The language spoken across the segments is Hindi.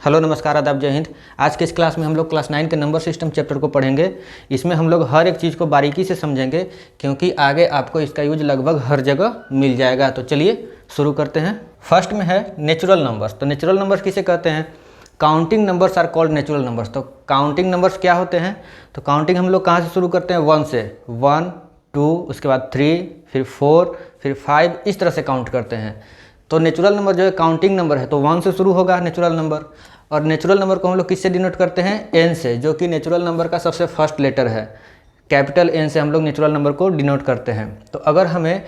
हेलो नमस्कार आदाब जय हिंद। आज के इस क्लास में हम लोग क्लास 9 के नंबर सिस्टम चैप्टर को पढ़ेंगे। इसमें हम लोग हर एक चीज़ को बारीकी से समझेंगे क्योंकि आगे आपको इसका यूज लगभग हर जगह मिल जाएगा। तो चलिए शुरू करते हैं। फर्स्ट में है नेचुरल नंबर्स। तो नेचुरल नंबर्स किसे कहते हैं? Counting numbers are called natural numbers. तो काउंटिंग नंबर्स क्या होते हैं? तो काउंटिंग हम लोग कहाँ से शुरू करते हैं? 1 से। 1 2 उसके बाद 3 फिर 4 फिर 5 इस तरह से काउंट करते हैं। तो नेचुरल नंबर जो है काउंटिंग नंबर है तो 1 से शुरू होगा नेचुरल नंबर। और नेचुरल नंबर को हम लोग किससे डिनोट करते हैं? एन से, जो कि नेचुरल नंबर का सबसे फर्स्ट लेटर है। कैपिटल एन से हम लोग नेचुरल नंबर को डिनोट करते हैं। तो अगर हमें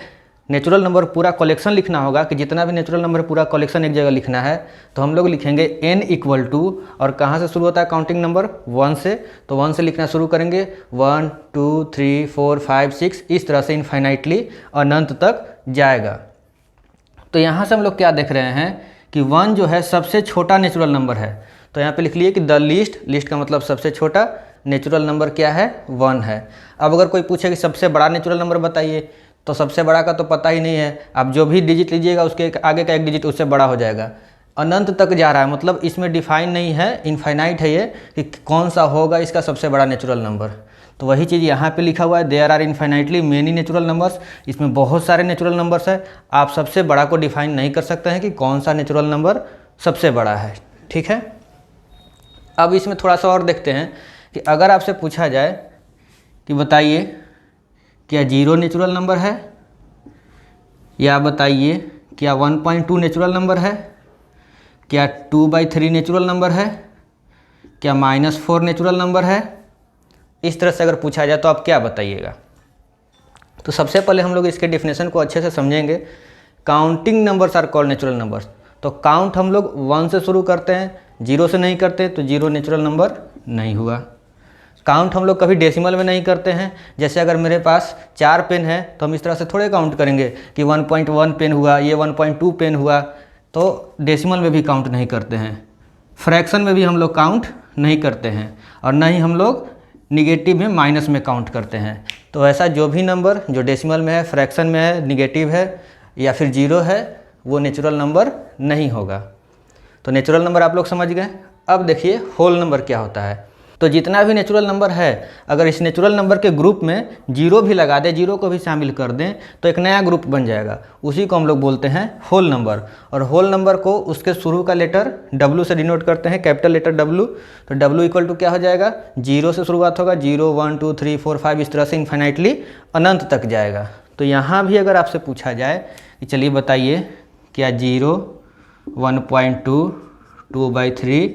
नेचुरल नंबर पूरा कलेक्शन लिखना होगा कि जितना भी नेचुरल नंबर पूरा कलेक्शन एक जगह लिखना है तो हम लोग लिखेंगे n इक्वल टू, और कहाँ से शुरू होता है काउंटिंग नंबर? 1 से। तो 1 से लिखना शुरू करेंगे 1 2 3 4 5 6 इस तरह से इनफाइनाइटली अनंत तक जाएगा। तो यहाँ से हम लोग क्या देख रहे हैं कि 1 जो है सबसे छोटा नेचुरल नंबर है। तो यहाँ पे लिख लिए कि द लीस्ट, लिस्ट का मतलब सबसे छोटा, नेचुरल नंबर क्या है? 1 है। अब अगर कोई पूछे कि सबसे बड़ा नेचुरल नंबर बताइए, तो सबसे बड़ा का तो पता ही नहीं है। आप जो भी डिजिट लीजिएगा उसके आगे का एक डिजिट उससे बड़ा हो जाएगा। अनंत तक जा रहा है, मतलब इसमें डिफाइन नहीं है, इनफाइनाइट है ये कि कौन सा होगा इसका सबसे बड़ा नेचुरल नंबर। तो वही चीज़ यहाँ पे लिखा हुआ है, there are infinitely many natural numbers. इसमें बहुत सारे नेचुरल नंबर्स है। आप सबसे बड़ा को डिफाइन नहीं कर सकते हैं कि कौन सा नेचुरल नंबर सबसे बड़ा है। ठीक है, अब इसमें थोड़ा सा और देखते हैं कि अगर आपसे पूछा जाए कि बताइए क्या 0 नेचुरल नंबर है, या बताइए क्या 1.2 नेचुरल नंबर है, क्या 2/3 नेचुरल नंबर है, क्या -4 नेचुरल नंबर है, इस तरह से अगर पूछा जाए तो आप क्या बताइएगा? तो सबसे पहले हम लोग इसके डेफिनेशन को अच्छे से समझेंगे। Counting numbers are called natural numbers. तो काउंट हम लोग 1 से शुरू करते हैं, 0 से नहीं करते, तो 0 नेचुरल नंबर नहीं हुआ। काउंट हम लोग कभी डेसिमल में नहीं करते हैं। जैसे अगर मेरे पास 4 पेन है तो हम इस तरह से थोड़े काउंट करेंगे कि 1.1 पेन हुआ, ये 1.2 पेन हुआ। तो डेसिमल में भी काउंट नहीं करते हैं। फ्रैक्शन में भी हम लोग काउंट नहीं करते हैं, और ना ही हम लोग निगेटिव में, माइनस में काउंट करते हैं। तो ऐसा जो भी नंबर जो डेसिमल में है, फ्रैक्शन में है, निगेटिव है या फिर 0 है, वो नेचुरल नंबर नहीं होगा। तो नेचुरल नंबर आप लोग समझ गए। अब देखिए होल नंबर क्या होता है। तो जितना भी नेचुरल नंबर है, अगर इस नेचुरल नंबर के ग्रुप में 0 भी लगा दें, 0 को भी शामिल कर दें, तो एक नया ग्रुप बन जाएगा। उसी को हम लोग बोलते हैं होल नंबर। और होल नंबर को उसके शुरू का लेटर W से डिनोट करते हैं, कैपिटल लेटर W। तो W इक्वल टू क्या हो जाएगा? 0 से शुरुआत होगा, 0 1 2 3 4 5 इस तरह से इनफाइनाइटली अनंत तक जाएगा। तो यहाँ भी अगर आपसे पूछा जाए कि चलिए बताइए क्या 0 1.2 2/3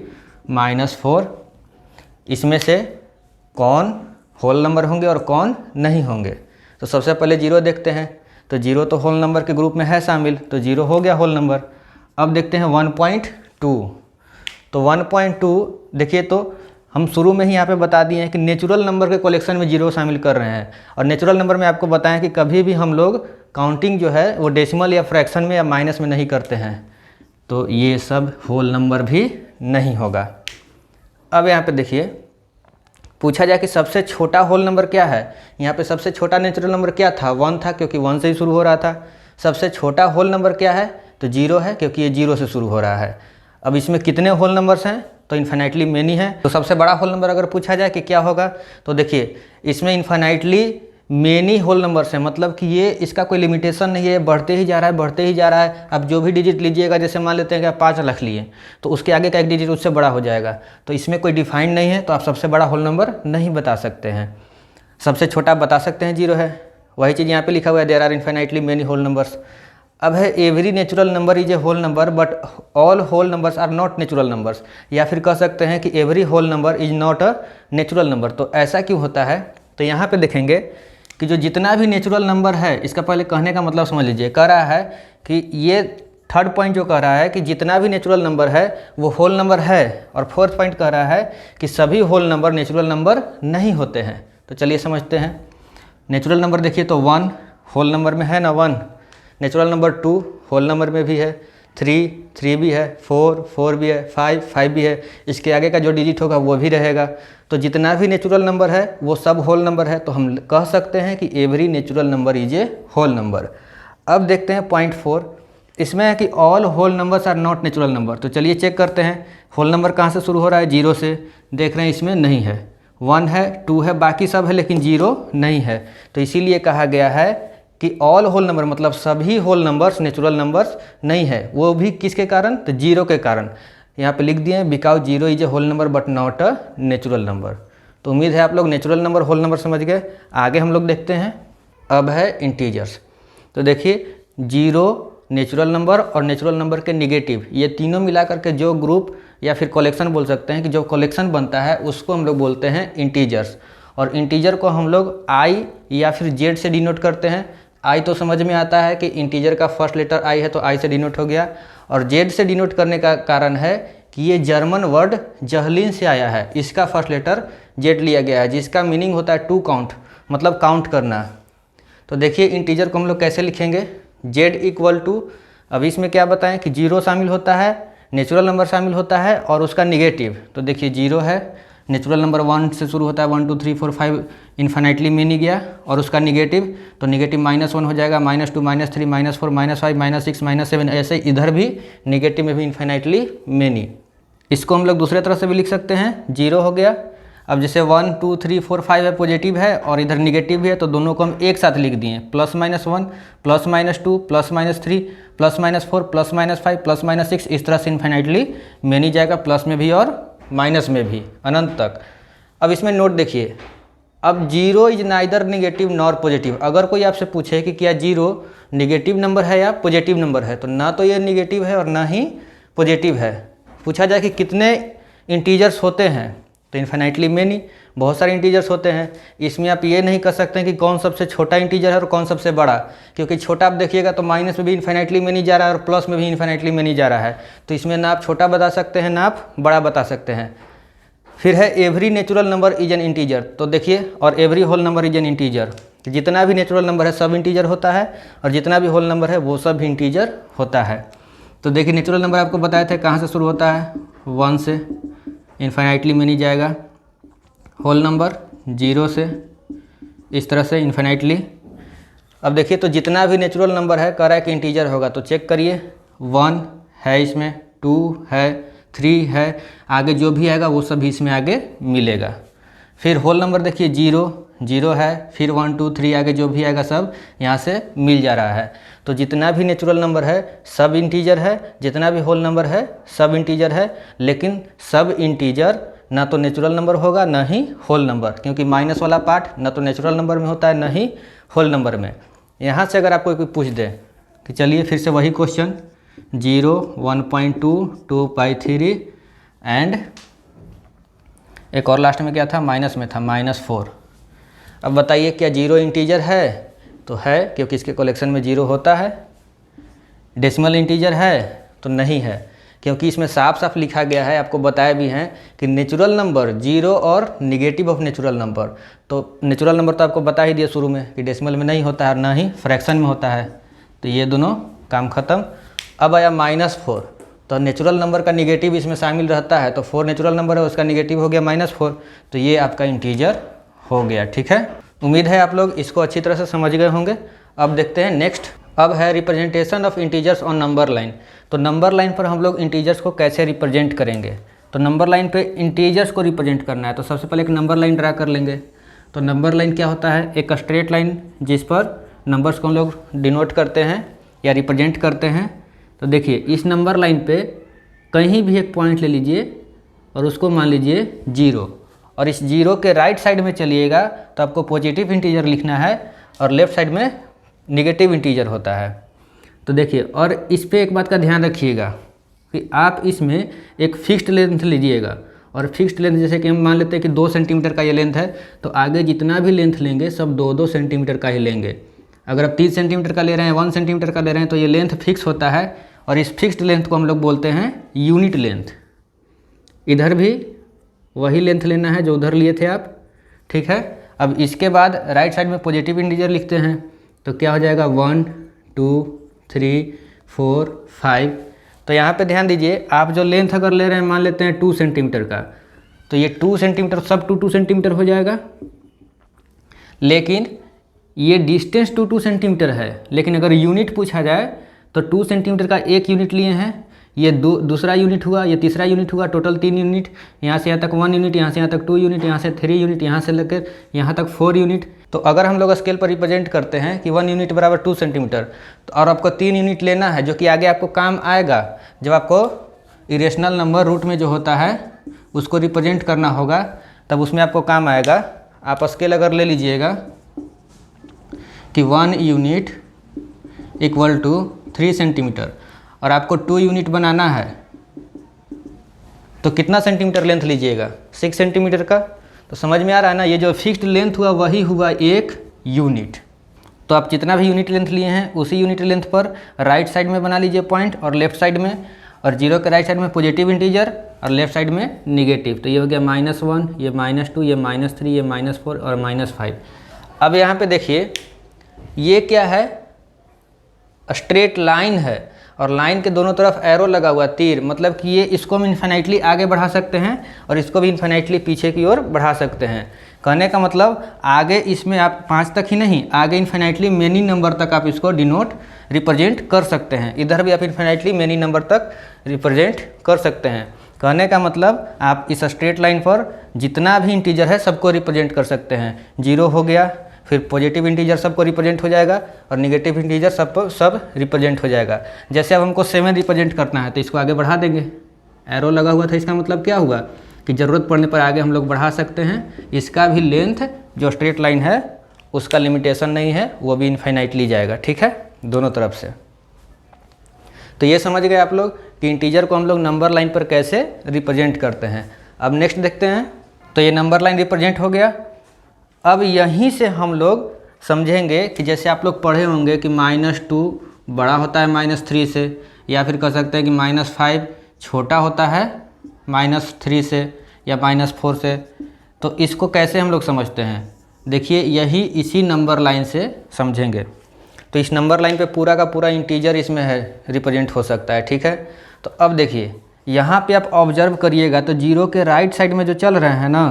-4 इसमें से कौन होल नंबर होंगे और कौन नहीं होंगे? तो सबसे पहले 0 देखते हैं। तो 0 तो होल नंबर के ग्रुप में है शामिल, तो 0 हो गया होल नंबर। अब देखते हैं 1.2। तो 1.2 देखिए, तो हम शुरू में ही यहाँ पे बता दिए हैं कि नेचुरल नंबर के कलेक्शन में 0 शामिल कर रहे हैं। और नेचुरल नंबर में आपको बताएं कि कभी भी हम लोग काउंटिंग जो है वो डेसिमल या फ्रैक्शन में या माइनस में नहीं करते हैं। तो ये सब होल नंबर भी नहीं होगा। अब यहाँ पे देखिए पूछा जाए कि सबसे छोटा होल नंबर क्या है। यहाँ पे सबसे छोटा नेचुरल नंबर क्या था? 1 था, क्योंकि 1 से ही शुरू हो रहा था। सबसे छोटा होल नंबर क्या है? तो 0 है, क्योंकि ये 0 से शुरू हो रहा है। अब इसमें कितने होल नंबर्स हैं? तो इन्फाइनाइटली मेनी है। तो सबसे बड़ा होल नंबर अगर पूछा जाए कि क्या होगा, तो देखिए इसमें इन्फाइनाइटली मेनी होल नंबर्स हैं, मतलब कि ये इसका कोई लिमिटेशन नहीं है, बढ़ते ही जा रहा है, बढ़ते ही जा रहा है। अब जो भी डिजिट लीजिएगा, जैसे मान लेते हैं कि आप 5 रख लिए, तो उसके आगे का एक डिजिट उससे बड़ा हो जाएगा। तो इसमें कोई डिफाइन नहीं है, तो आप सबसे बड़ा होल नंबर नहीं बता सकते हैं। सबसे छोटा आप बता सकते हैं 0 है। वही चीज़ यहाँ पे लिखा हुआ है, there are infinitely many whole numbers. अब है every natural number is a whole number but all whole numbers are not natural numbers. या फिर कह सकते हैं कि every whole number is not a natural number. तो ऐसा क्यों होता है? तो यहाँ पे देखेंगे कि जो जितना भी नेचुरल नंबर है, इसका पहले कहने का मतलब समझ लीजिए। कह रहा है कि ये थर्ड पॉइंट जो कह रहा है कि जितना भी नेचुरल नंबर है वो होल नंबर है, और फोर्थ पॉइंट कह रहा है कि सभी होल नंबर नेचुरल नंबर नहीं होते हैं। तो चलिए समझते हैं। नेचुरल नंबर देखिए तो 1 होल नंबर में है ना, 1। नेचुरल नंबर 2 होल नंबर में भी है, 3 भी है, 4 भी है, 5 भी है। इसके आगे का जो डिजिट होगा वो भी रहेगा। तो जितना भी नेचुरल नंबर है वो सब होल नंबर है। तो हम कह सकते हैं कि every natural number is a whole number. अब देखते हैं पॉइंट 4 इसमें है कि all whole numbers are not natural number. तो चलिए चेक करते हैं, होल नंबर कहाँ से शुरू हो रहा है, 0 से। देख रहे हैं इसमें नहीं है, 1 है, 2 है, बाकी सब है लेकिन 0 नहीं है। तो इसीलिए कहा गया है कि ऑल होल नंबर मतलब सभी होल नंबर्स नेचुरल नंबर्स नहीं है। वो भी किसके कारण, तो 0 के कारण। यहाँ पे लिख दिए because 0 is a whole number but not a natural number. तो उम्मीद है आप लोग नेचुरल नंबर होल नंबर समझ गए। आगे हम लोग देखते हैं, अब है इंटीजर्स। तो देखिए 0 नेचुरल नंबर और नेचुरल नंबर के निगेटिव, ये तीनों मिलाकर के जो ग्रुप या फिर कलेक्शन बोल सकते हैं कि जो कलेक्शन बनता है उसको हम लोग बोलते हैं इंटीजर्स। और इंटीजर को हम लोग आई या फिर जेड से डिनोट करते हैं। आई तो समझ में आता है कि इंटीजर का फर्स्ट लेटर आई है तो आई से डिनोट हो गया। और जेड से डिनोट करने का कारण है कि ये जर्मन वर्ड जहलिन से आया है, इसका फर्स्ट लेटर जेड लिया गया है, जिसका मीनिंग होता है टू काउंट, मतलब काउंट करना। तो देखिए इंटीजर को हम लोग कैसे लिखेंगे, जेड इक्वल टू, अब इसमें क्या बताएं कि 0 शामिल होता है, नेचुरल नंबर शामिल होता है और उसका निगेटिव। तो देखिए 0 है, नेचुरल नंबर 1 से शुरू होता है, 1 2 3 4 5 इन्फिनाइटली मेनी गया, और उसका निगेटिव, तो निगेटिव -1 हो जाएगा, -2 -3 -4 -5 -6 -7, ऐसे इधर भी निगेटिव में भी इन्फिनाइटली मेनी। इसको हम लोग दूसरे तरह से भी लिख सकते हैं, 0 हो गया। अब जैसे 1 2 3 4 5 है पॉजिटिव है और इधर निगेटिव भी है, तो दोनों को हम एक साथ लिख दिए, +-1 +-2 +-3 +-4 +-5 +-6, इस तरह से इन्फिनाइटली मेनी जाएगा, प्लस में भी और माइनस में भी अनंत तक। अब इसमें नोट देखिए, अब 0 is neither negative nor positive. अगर कोई आपसे पूछे कि क्या 0 निगेटिव नंबर है या पॉजिटिव नंबर है, तो ना तो ये निगेटिव है और ना ही पॉजिटिव है। पूछा जाए कि कितने इंटीजर्स होते हैं, तो इन्फिनाइटली मेनी, बहुत सारे इंटीजर्स होते हैं। इसमें आप ये नहीं कर सकते हैं कि कौन सबसे छोटा इंटीजर है और कौन सबसे बड़ा, क्योंकि छोटा आप देखिएगा तो माइनस में भी इन्फिनाइटली मेनी जा रहा है और प्लस में भी इन्फिनाइटली मेनी जा रहा है। तो इसमें ना आप छोटा बता सकते हैं ना आप बड़ा बता सकते हैं। फिर है every natural number is an integer. तो देखिए, और every whole number is an integer, जितना भी नेचुरल नंबर है सब इंटीजर होता है और जितना भी होल नंबर है वो सब भी इंटीजर होता है। तो देखिए नेचुरल नंबर आपको बताए थे कहाँ से शुरू होता है, 1 से इन्फिनाइटली मेनी जाएगा, होल नंबर 0 से इस तरह से इन्फिनाइटली। अब देखिए तो जितना भी नेचुरल नंबर है कह रहा है कि इंटीजर होगा, तो चेक करिए, 1 है इसमें, 2 है, 3 है, आगे जो भी आएगा वो सब भी इसमें आगे मिलेगा। फिर होल नंबर देखिए 0 है, फिर 1 2 3 आगे जो भी आएगा सब यहाँ से मिल जा रहा है। तो जितना भी नेचुरल नंबर है सब इंटीजर है, जितना भी होल नंबर है सब इंटीजर है, लेकिन सब इंटीजर ना तो नेचुरल नंबर होगा ना ही होल नंबर, क्योंकि माइनस वाला पार्ट ना तो नेचुरल नंबर में होता है ना ही होल नंबर में। यहाँ से अगर आपको कोई पूछ दे कि चलिए फिर से वही क्वेश्चन, 0 1.2 2/3 एंड एक और लास्ट में क्या था, माइनस में था -4। अब बताइए क्या 0 इंटीजर है, तो है, क्योंकि इसके कलेक्शन में 0 होता है। डेसिमल इंटीजर है तो नहीं है, क्योंकि इसमें साफ साफ लिखा गया है, आपको बताया भी हैं कि नेचुरल नंबर 0 और निगेटिव ऑफ नेचुरल नंबर। तो नेचुरल नंबर तो आपको बता ही दिया शुरू में कि डेसिमल में नहीं होता है और ना ही फ्रैक्शन में होता है, तो ये दोनों काम खत्म। अब आया -4, तो नेचुरल नंबर का निगेटिव इसमें शामिल रहता है, तो 4 नेचुरल नंबर है उसका निगेटिव हो गया -4, तो ये आपका इंटीजर हो गया। ठीक है, उम्मीद है आप लोग इसको अच्छी तरह से समझ गए होंगे। अब देखते हैं नेक्स्ट, अब है representation of integers on number line. तो नंबर लाइन पर हम लोग इंटीजर्स को कैसे रिप्रेजेंट करेंगे, तो नंबर लाइन पे इंटीजर्स को रिप्रेजेंट करना है, तो सबसे पहले एक नंबर लाइन ड्रा कर लेंगे। तो नंबर लाइन क्या होता है, एक स्ट्रेट लाइन जिस पर नंबर्स को हम लोग डिनोट करते हैं या रिप्रेजेंट करते हैं। तो देखिए इस नंबर लाइन पे कहीं भी एक पॉइंट ले लीजिए और उसको मान लीजिए 0, और इस 0 के राइट साइड में चलिएगा तो आपको पॉजिटिव इंटीजर लिखना है और लेफ्ट साइड में निगेटिव इंटीजर होता है। तो देखिए, और इस पे एक बात का ध्यान रखिएगा कि आप इसमें एक फिक्स्ड लेंथ लीजिएगा, और फिक्स्ड लेंथ जैसे कि हम मान लेते हैं कि 2 सेंटीमीटर का ये लेंथ है, तो आगे जितना भी लेंथ लेंगे सब 2-2 सेंटीमीटर का ही लेंगे। अगर आप 3 सेंटीमीटर का ले रहे हैं, 1 सेंटीमीटर का ले रहे हैं, तो ये लेंथ फिक्स होता है, और इस फिक्स्ड लेंथ को हम लोग बोलते हैं यूनिट लेंथ। इधर भी वही लेंथ लेना है जो उधर लिए थे आप। ठीक है, अब इसके बाद राइट साइड में पॉजिटिव इंटीजर लिखते हैं, तो क्या हो जाएगा 1 2 3 4 5। तो यहाँ पे ध्यान दीजिए, आप जो लेंथ अगर ले रहे हैं मान लेते हैं 2 सेंटीमीटर का, तो ये 2 सेंटीमीटर सब 2 सेंटीमीटर हो जाएगा, लेकिन ये डिस्टेंस 2 सेंटीमीटर है। लेकिन अगर यूनिट पूछा जाए तो 2 सेंटीमीटर का एक यूनिट लिए हैं, ये दूसरा यूनिट हुआ, ये तीसरा यूनिट हुआ, टोटल 3 यूनिट। यहाँ से यहाँ तक 1 यूनिट, यहाँ से यहाँ तक 2 यूनिट, यहाँ से 3 यूनिट, यहाँ से लेकर यहाँ तक 4 यूनिट। तो अगर हम लोग स्केल पर रिप्रेजेंट करते हैं कि 1 यूनिट बराबर 2 सेंटीमीटर, तो और आपको 3 यूनिट लेना है जो कि आगे आपको काम आएगा जब आपको इरेशनल नंबर रूट में जो होता है उसको रिप्रेजेंट करना होगा, तब उसमें आपको काम आएगा। आप स्केल अगर ले लीजिएगा कि 1 यूनिट इक्वल टू 3 सेंटीमीटर और आपको 2 यूनिट बनाना है, तो कितना सेंटीमीटर लेंथ लीजिएगा? 6 सेंटीमीटर का। तो समझ में आ रहा है ना, ये जो फिक्स्ड लेंथ हुआ वही हुआ 1 यूनिट। तो आप जितना भी यूनिट लेंथ लिए हैं उसी यूनिट लेंथ पर राइट साइड में बना लीजिए पॉइंट, और लेफ्ट साइड में, और जीरो के राइट साइड में पॉजिटिव इंटीजर और लेफ्ट साइड में निगेटिव। तो ये हो गया -1, ये -2, ये -3, ये -4 और -5। अब यहाँ पे देखिए ये क्या है? स्ट्रेट लाइन है और लाइन के दोनों तरफ एरो लगा हुआ तीर, मतलब कि ये इसको हम इन्फिनाइटली आगे बढ़ा सकते हैं और इसको भी इन्फिनाइटली पीछे की ओर बढ़ा सकते हैं। कहने का मतलब आगे इसमें आप 5 तक ही नहीं, आगे इन्फिनाइटली मेनी नंबर तक आप इसको डिनोट रिप्रेजेंट कर सकते हैं। इधर भी आप इन्फिनाइटली मेनी नंबर तक रिप्रेजेंट कर सकते हैं। कहने का मतलब आप इस स्ट्रेट लाइन पर जितना भी इंटीजर है सबको रिप्रेजेंट कर सकते हैं। 0 हो गया, फिर पॉजिटिव इंटीजर सबको रिप्रेजेंट हो जाएगा और निगेटिव इंटीजर सब रिप्रेजेंट हो जाएगा। जैसे अब हमको 7 रिप्रेजेंट करना है तो इसको आगे बढ़ा देंगे, एरो लगा हुआ था, इसका मतलब क्या हुआ कि ज़रूरत पड़ने पर आगे हम लोग बढ़ा सकते हैं। इसका भी लेंथ जो स्ट्रेट लाइन है उसका लिमिटेशन नहीं है, वो भी इनफाइनाइटली जाएगा, ठीक है, दोनों तरफ से। तो ये समझ गए आप लोग कि इंटीजर को हम लोग नंबर लाइन पर कैसे रिप्रेजेंट करते हैं। अब नेक्स्ट देखते हैं। तो ये नंबर लाइन रिप्रेजेंट हो गया। अब यहीं से हम लोग समझेंगे कि जैसे आप लोग पढ़े होंगे कि -2 बड़ा होता है -3 से, या फिर कह सकते हैं कि -5 छोटा होता है -3 से या -4 से। तो इसको कैसे हम लोग समझते हैं? देखिए यही इसी नंबर लाइन से समझेंगे। तो इस नंबर लाइन पे पूरा का पूरा इंटीजर इसमें है, रिप्रेजेंट हो सकता है, ठीक है। तो अब देखिए यहाँ पे आप ऑब्जर्व करिएगा तो 0 के राइट साइड में जो चल रहे हैं ना,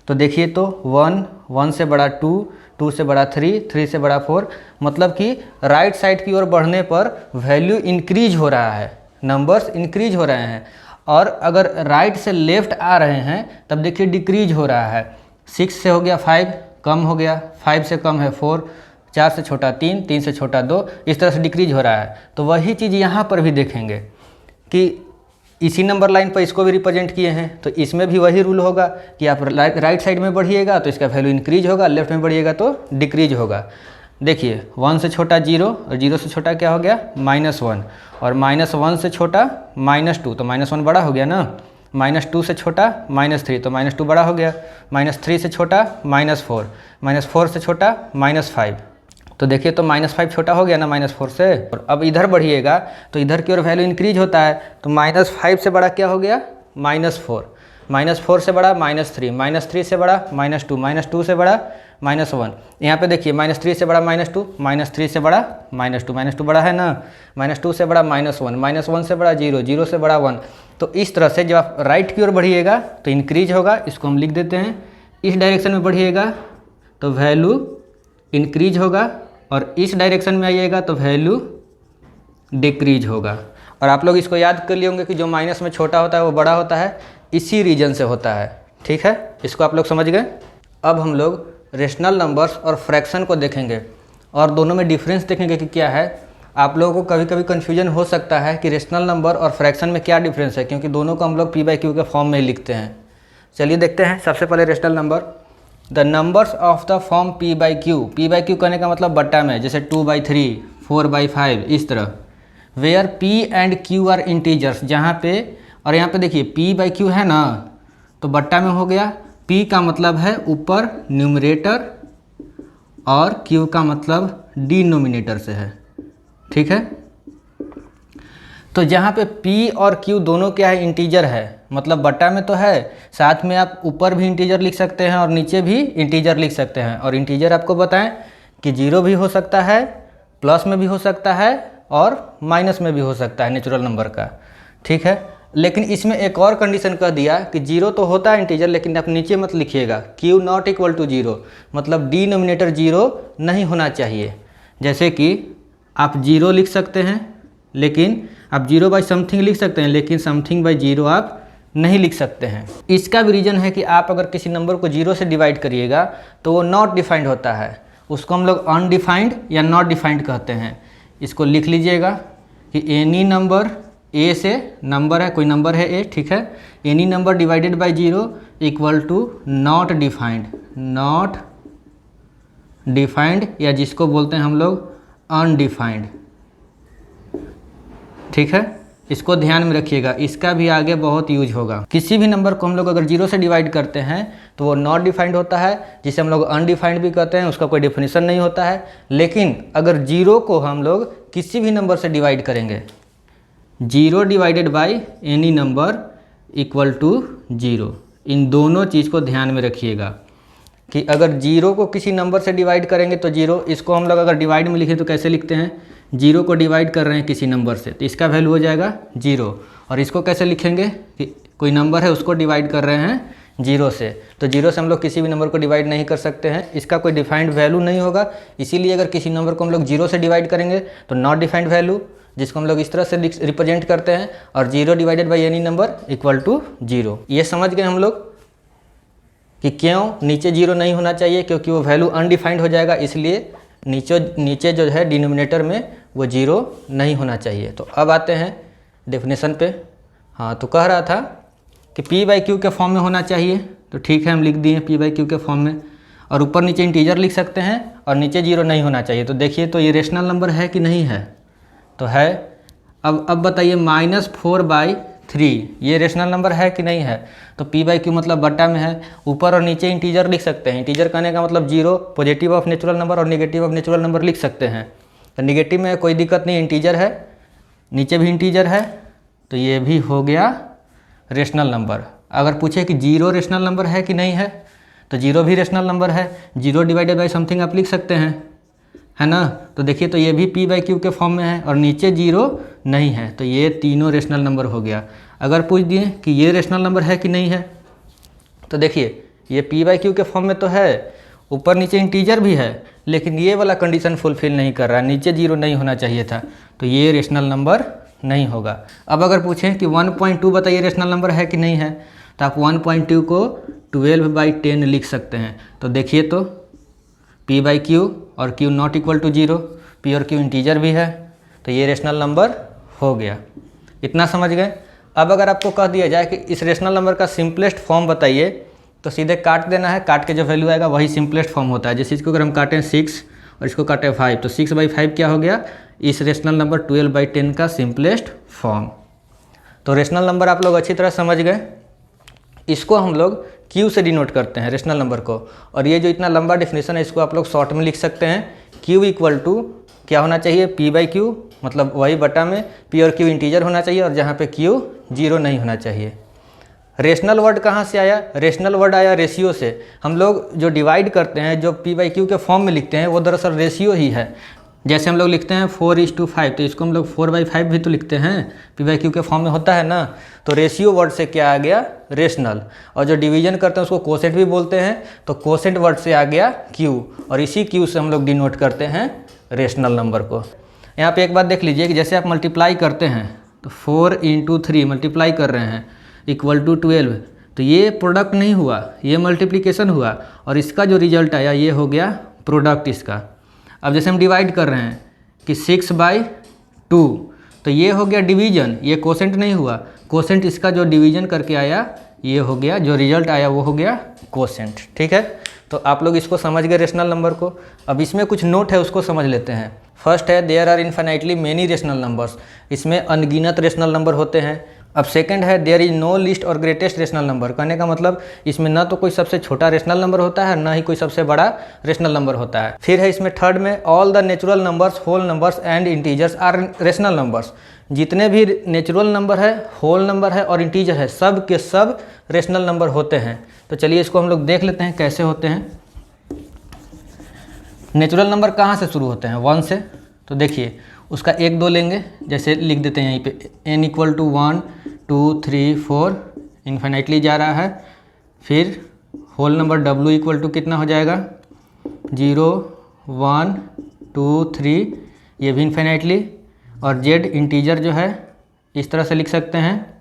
तो देखिए तो 1, 1 से बड़ा 2, 2 से बड़ा 3, 3 से बड़ा 4, मतलब कि राइट साइड की ओर बढ़ने पर वैल्यू इंक्रीज हो रहा है, नंबर्स इंक्रीज हो रहे हैं। और अगर राइट से लेफ्ट आ रहे हैं तब देखिए डिक्रीज हो रहा है। 6 से हो गया 5, कम हो गया, 5 से कम है 4, 4 से छोटा 3, 3 से छोटा 2, इस तरह से डिक्रीज हो रहा है। तो वही चीज़ यहाँ पर भी देखेंगे कि इसी नंबर लाइन पर इसको भी रिप्रेजेंट किए हैं, तो इसमें भी वही रूल होगा कि आप राइट साइड में बढ़िएगा तो इसका वैल्यू इंक्रीज होगा, लेफ्ट में बढ़िएगा तो डिक्रीज होगा। देखिए 1 से छोटा 0 और 0 से छोटा क्या हो गया? -1, और -1 से छोटा -2, तो -1 बड़ा हो गया ना। -2 से छोटा -3, तो -2 बड़ा हो गया। -3 से छोटा -4, -4 से छोटा -5, तो देखिए तो -5 छोटा हो गया ना -4 से। और अब इधर बढ़िएगा तो इधर की ओर वैल्यू इंक्रीज होता है, तो -5 से बड़ा क्या हो गया? -4, -4 से बड़ा -3, -3 से बड़ा -2, -2 से बड़ा -1। यहाँ पे देखिए -3 से बड़ा -2, -3 से बड़ा -2, -2 बड़ा है ना, -2 से बड़ा -1, -1 से बड़ा 0, 0 से बड़ा 1। तो इस तरह से जब आप राइट की ओर बढ़िएगा तो इंक्रीज होगा, इसको हम लिख देते हैं। इस डायरेक्शन में बढ़िएगा तो वैल्यू इंक्रीज होगा, और इस डायरेक्शन में आइएगा तो वैल्यू डिक्रीज होगा। और आप लोग इसको याद कर लिए होंगे कि जो माइनस में छोटा होता है वो बड़ा होता है, इसी रीजन से होता है, ठीक है। इसको आप लोग समझ गए। अब हम लोग रेशनल नंबर्स और फ्रैक्शन को देखेंगे और दोनों में डिफरेंस देखेंगे कि क्या है। आप लोगों को कभी कभी कन्फ्यूजन हो सकता है कि रेशनल नंबर और फ्रैक्शन में क्या डिफरेंस है, क्योंकि दोनों को हम लोग P/Q के फॉर्म में ही लिखते हैं। चलिए देखते हैं। सबसे पहले rational number, the numbers of the form P/Q। P/Q कहने का मतलब बट्टा में, जैसे 2/3, 4/5, इस तरह। Where P and Q are integers, जहाँ पे, और यहाँ पे देखिए P/Q है ना, तो बट्टा में हो गया। P का मतलब है ऊपर न्यूमरेटर और Q का मतलब डिनोमिनेटर से है, ठीक है। तो जहाँ पे P और Q दोनों क्या है? इंटीजर है, मतलब बट्टा में तो है, साथ में आप ऊपर भी इंटीजर लिख सकते हैं और नीचे भी इंटीजर लिख सकते हैं। और इंटीजर आपको बताएं कि 0 भी हो सकता है, प्लस में भी हो सकता है और माइनस में भी हो सकता है, नेचुरल नंबर का, ठीक है। लेकिन इसमें एक और कंडीशन कह दिया कि 0 तो होता है इंटीजर, लेकिन आप नीचे मत लिखिएगा Q नॉट इक्वल टू 0, मतलब डिनोमिनेटर 0 नहीं होना चाहिए। जैसे कि आप 0 लिख सकते हैं लेकिन आप 0 बाई समथिंग लिख सकते हैं, लेकिन समथिंग बाई 0 आप नहीं लिख सकते हैं। इसका भी रीज़न है कि आप अगर किसी नंबर को 0 से डिवाइड करिएगा तो वो नॉट डिफाइंड होता है, उसको हम लोग अनडिफाइंड या नॉट डिफाइंड कहते हैं। इसको लिख लीजिएगा कि एनी नंबर, ए से नंबर है, कोई नंबर है ए, ठीक है, any number divided by 0 equal to not defined, not defined, या जिसको बोलते हैं हम लोग अनडिफाइंड, ठीक है। इसको ध्यान में रखिएगा, इसका भी आगे बहुत यूज होगा। किसी भी नंबर को हम लोग अगर 0 से डिवाइड करते हैं तो वो नॉट डिफाइंड होता है, जिसे हम लोग अनडिफाइंड भी कहते हैं, उसका कोई डेफिनेशन नहीं होता है। लेकिन अगर 0 को हम लोग किसी भी नंबर से डिवाइड करेंगे, 0 divided by any number equal to 0, इन दोनों चीज़ को ध्यान में रखिएगा कि अगर 0 को किसी नंबर से डिवाइड करेंगे तो 0, इसको हम लोग अगर डिवाइड में लिखें तो कैसे लिखते हैं, 0 को डिवाइड कर रहे हैं किसी नंबर से तो इसका वैल्यू हो जाएगा 0, और इसको कैसे लिखेंगे कि कोई नंबर है उसको डिवाइड कर रहे हैं 0 से, तो 0 से हम लोग किसी भी नंबर को डिवाइड नहीं कर सकते हैं, इसका कोई डिफाइंड वैल्यू नहीं होगा। इसीलिए अगर किसी नंबर को हम लोग 0 से डिवाइड करेंगे तो नॉट डिफाइंड वैल्यू, जिसको हम लोग इस तरह से रिप्रेजेंट करते हैं, और 0 divided by any number equal to 0। ये समझ गए हम लोग कि क्यों नीचे 0 नहीं होना चाहिए, क्योंकि वो वैल्यू अनडिफाइंड हो जाएगा, इसलिए नीचे जो है डिनोमिनेटर में वो 0 नहीं होना चाहिए। तो अब आते हैं डेफिनेशन पे। हाँ, तो कह रहा था कि P बाई क्यू के फॉर्म में होना चाहिए, तो ठीक है हम लिख दिए P बाई क्यू के फॉर्म में, और ऊपर नीचे इंटीजर लिख सकते हैं, और नीचे 0 नहीं होना चाहिए। तो देखिए तो ये रेशनल नंबर है कि नहीं है, तो है। अब बताइए -4/3 ये रेशनल नंबर है कि नहीं है, तो P बाई क्यू मतलब बट्टा में है, ऊपर और नीचे इंटीजर लिख सकते हैं। इंटीजर कहने का मतलब 0 पॉजिटिव ऑफ नेचुरल नंबर और नेगेटिव ऑफ नेचुरल नंबर लिख सकते हैं। तो नेगेटिव में कोई दिक्कत नहीं, इंटीजर है, नीचे भी इंटीजर है, तो ये भी हो गया रेशनल नंबर। अगर पूछे कि 0 रेशनल नंबर है कि नहीं है, तो 0 भी रेशनल नंबर है, 0 डिवाइडेड बाई समथिंग आप लिख सकते हैं, है ना। तो देखिए तो ये भी P बाई क्यू के फॉर्म में है, और नीचे 0 नहीं है, तो ये तीनों रेशनल नंबर हो गया। अगर पूछ दिए कि ये रेशनल नंबर है कि नहीं है, तो देखिए ये P बाई क्यू के फॉर्म में तो है, ऊपर नीचे इंटीजर भी है, लेकिन ये वाला कंडीशन फुलफिल नहीं कर रहा, नीचे 0 नहीं होना चाहिए था, तो ये रेशनल नंबर नहीं होगा। अब अगर पूछें कि 1.2 बताइए रेशनल नंबर है कि नहीं है, तो आप 1.2 को 12/10 लिख सकते हैं। तो देखिए तो P बाई क्यू और Q not equal to 0, P और Q इंटीजर भी है, तो ये रेशनल नंबर हो गया। इतना समझ गए। अब अगर आपको कह दिया जाए कि इस रेशनल नंबर का सिंपलेस्ट फॉर्म बताइए, तो सीधे काट देना है, काट के जो वैल्यू आएगा वही सिंपलेस्ट फॉर्म होता है। जैसे इसको अगर हम काटें 6 और इसको काटें 5, तो 6/5 क्या हो गया, इस रेशनल नंबर 12/10 का सिंपलेस्ट फॉर्म। तो रेशनल नंबर आप लोग अच्छी तरह समझ गए। इसको हम लोग Q से डिनोट करते हैं रेशनल नंबर को, और ये जो इतना लंबा डेफिनेशन है इसको आप लोग शॉर्ट में लिख सकते हैं। Q इक्वल टू क्या होना चाहिए, P बाई क्यू, मतलब वही बटा में P और Q इंटीजर होना चाहिए, और जहाँ पे Q 0 नहीं होना चाहिए। रेशनल वर्ड कहाँ से आया, रेशनल वर्ड आया रेशियो से। हम लोग जो डिवाइड करते हैं, जो P बाई क्यू के फॉर्म में लिखते हैं, वो दरअसल रेशियो ही है। जैसे हम लोग लिखते हैं 4:5, तो इसको हम लोग 4/5 भी तो लिखते हैं, P बाई क्यू के फॉर्म में होता है ना। तो रेशियो वर्ड से क्या आ गया, रेशनल। और जो डिवीजन करते हैं उसको कोसेंट भी बोलते हैं, तो कोसेंट वर्ड से आ गया Q, और इसी Q से हम लोग डिनोट करते हैं रेशनल नंबर को। यहाँ पे एक बात देख लीजिए कि जैसे आप मल्टीप्लाई करते हैं, तो 4 × 3 मल्टीप्लाई कर रहे हैं इक्वल टू 12, तो ये प्रोडक्ट नहीं हुआ, ये मल्टीप्लिकेशन हुआ, और इसका जो रिजल्ट आया ये हो गया प्रोडक्ट इसका। अब जैसे हम डिवाइड कर रहे हैं कि 6/2, तो ये हो गया डिवीजन, ये कोसेंट नहीं हुआ, कोसेंट इसका जो डिवीजन करके आया ये हो गया, जो रिजल्ट आया वो हो गया कोसेंट। ठीक है, तो आप लोग इसको समझ गए रेशनल नंबर को। अब इसमें कुछ नोट है, उसको समझ लेते हैं। फर्स्ट है there are infinitely many rational numbers, इसमें अनगिनत रेशनल नंबर होते हैं। अब सेकंड है देयर इज नो लिस्ट और ग्रेटेस्ट रेशनल नंबर, कहने का मतलब इसमें ना तो कोई सबसे छोटा रेशनल नंबर होता है, ना ही कोई सबसे बड़ा रेशनल नंबर होता है। फिर है इसमें थर्ड में all the natural numbers, whole numbers and integers are rational numbers, जितने भी नेचुरल नंबर है, होल नंबर है और इंटीजर है, सब के सब रेशनल नंबर होते हैं। तो चलिए इसको हम लोग देख लेते हैं कैसे होते हैं। नेचुरल नंबर कहाँ से शुरू होते हैं, 1 से। तो देखिए उसका 1 2 लेंगे, जैसे लिख देते हैं यहीं पे n इक्वल टू 1 2 3 4 इन्फिनाइटली जा रहा है। फिर whole number w equal to कितना हो जाएगा 0 1 2 3, ये भी इन्फिनाइटली। और जेड इंटीजर जो है इस तरह से लिख सकते हैं,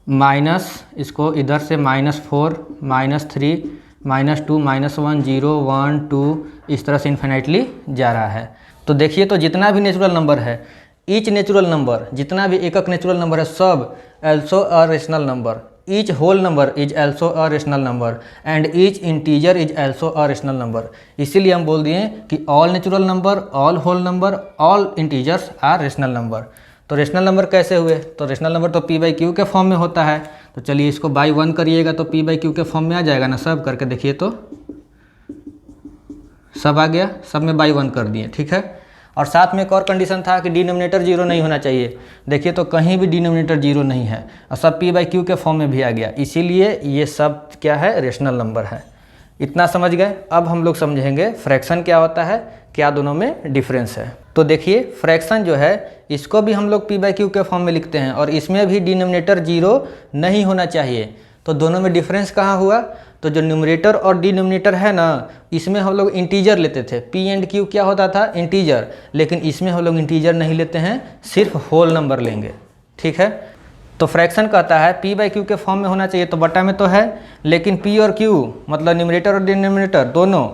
माइनस, इसको इधर से -4, -3, -2, -1, 0, 1, 2 इस तरह से इन्फिनाइटली जा रहा है। तो देखिए, तो जितना भी नेचुरल नंबर है, ईच नेचुरल नंबर, जितना भी एकक नेचुरल नंबर है, सब also a rational number, each whole number is also a rational number and each integer is also a rational number. इसीलिए हम बोल दिए कि all natural number, all whole number, all integers are rational number. तो रेशनल नंबर कैसे हुए? तो रेशनल नंबर तो p बाई क्यू के फॉर्म में होता है। तो चलिए इसको बाई 1 करिएगा तो p बाई क्यू के फॉर्म में आ जाएगा ना, सब करके देखिए तो सब आ गया, सब में बाई 1 कर दिए, ठीक है। और साथ में एक और कंडीशन था कि डिनोमिनेटर 0 नहीं होना चाहिए। देखिए तो कहीं भी डिनोमिनेटर 0 नहीं है और सब p बाई क्यू के फॉर्म में भी आ गया, इसीलिए ये सब क्या है, रेशनल नंबर है। इतना समझ गए। अब हम लोग समझेंगे फ्रैक्शन क्या होता है, क्या दोनों में डिफरेंस है। तो देखिए फ्रैक्शन जो है इसको भी हम लोग p बाई क्यू के फॉर्म में लिखते हैं और इसमें भी डिनोमिनेटर 0 नहीं होना चाहिए। तो दोनों में डिफरेंस कहाँ हुआ? तो जो न्यूमरेटर और डिनोमिनेटर है ना, इसमें हम लोग इंटीजर लेते थे, p एंड q क्या होता था, इंटीजर, लेकिन इसमें हम लोग इंटीजर नहीं लेते हैं, सिर्फ होल नंबर लेंगे, ठीक है। तो फ्रैक्शन कहता है p बाई क्यू के फॉर्म में होना चाहिए, तो बटा में तो है, लेकिन p और q मतलब न्यूमरेटर और डिनोमिनेटर दोनों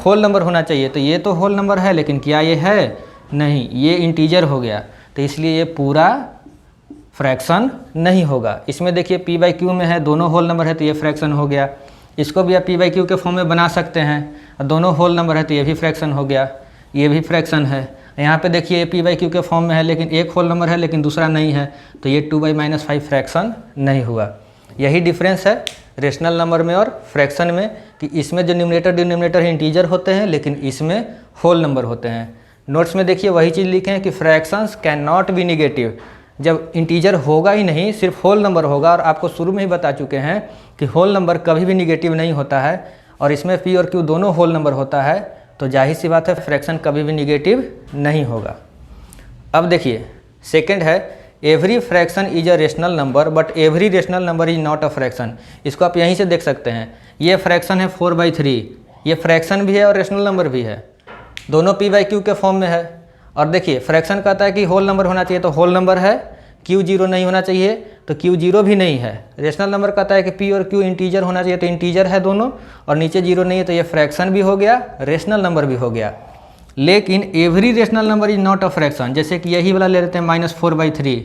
होल नंबर होना चाहिए। तो ये तो होल नंबर है, लेकिन क्या ये है? नहीं, ये इंटीजर हो गया, तो इसलिए ये पूरा फ्रैक्शन नहीं होगा। इसमें देखिए p बाई क्यू में है, दोनों होल नंबर है, तो ये फ्रैक्शन हो गया। इसको भी आप p बाई क्यू के फॉर्म में बना सकते हैं, दोनों होल नंबर है, तो ये भी फ्रैक्शन हो गया, ये भी फ्रैक्शन है। यहाँ पे देखिए p बाई क्यू के फॉर्म में है, लेकिन एक होल नंबर है लेकिन दूसरा नहीं है, तो ये 2/-5 फ्रैक्शन नहीं हुआ। यही डिफरेंस है रेशनल नंबर में और फ्रैक्शन में, कि इसमें जो न्यूमरेटर डिनोमिनेटर इंटीजर होते हैं, लेकिन इसमें होल नंबर होते हैं। नोट्स में देखिए वही चीज़ लिखे हैं कि fractions can not be negative, जब इंटीजर होगा ही नहीं, सिर्फ होल नंबर होगा। और आपको शुरू में ही बता चुके हैं कि होल नंबर कभी भी निगेटिव नहीं होता है, और इसमें p और q दोनों होल नंबर होता है, तो जाहिर सी बात है फ्रैक्शन कभी भी निगेटिव नहीं होगा। अब देखिए सेकंड है, every fraction is a rational number but every rational number is not a fraction. इसको आप यहीं से देख सकते हैं, ये फ्रैक्शन है 4/3, ये फ्रैक्शन भी है और रेशनल नंबर भी है, दोनों p बाई क्यू के फॉर्म में है। और देखिए फ्रैक्शन कहता है कि होल नंबर होना चाहिए, तो होल नंबर है, q 0 नहीं होना चाहिए, तो q 0 भी नहीं है। रेशनल नंबर कहता है कि p और q इंटीजर होना चाहिए, तो इंटीजर है दोनों, और नीचे 0 नहीं है, तो ये फ्रैक्शन भी हो गया, रेशनल नंबर भी हो गया। लेकिन every rational number is not a fraction, जैसे कि यही वाला ले लेते हैं -4/3।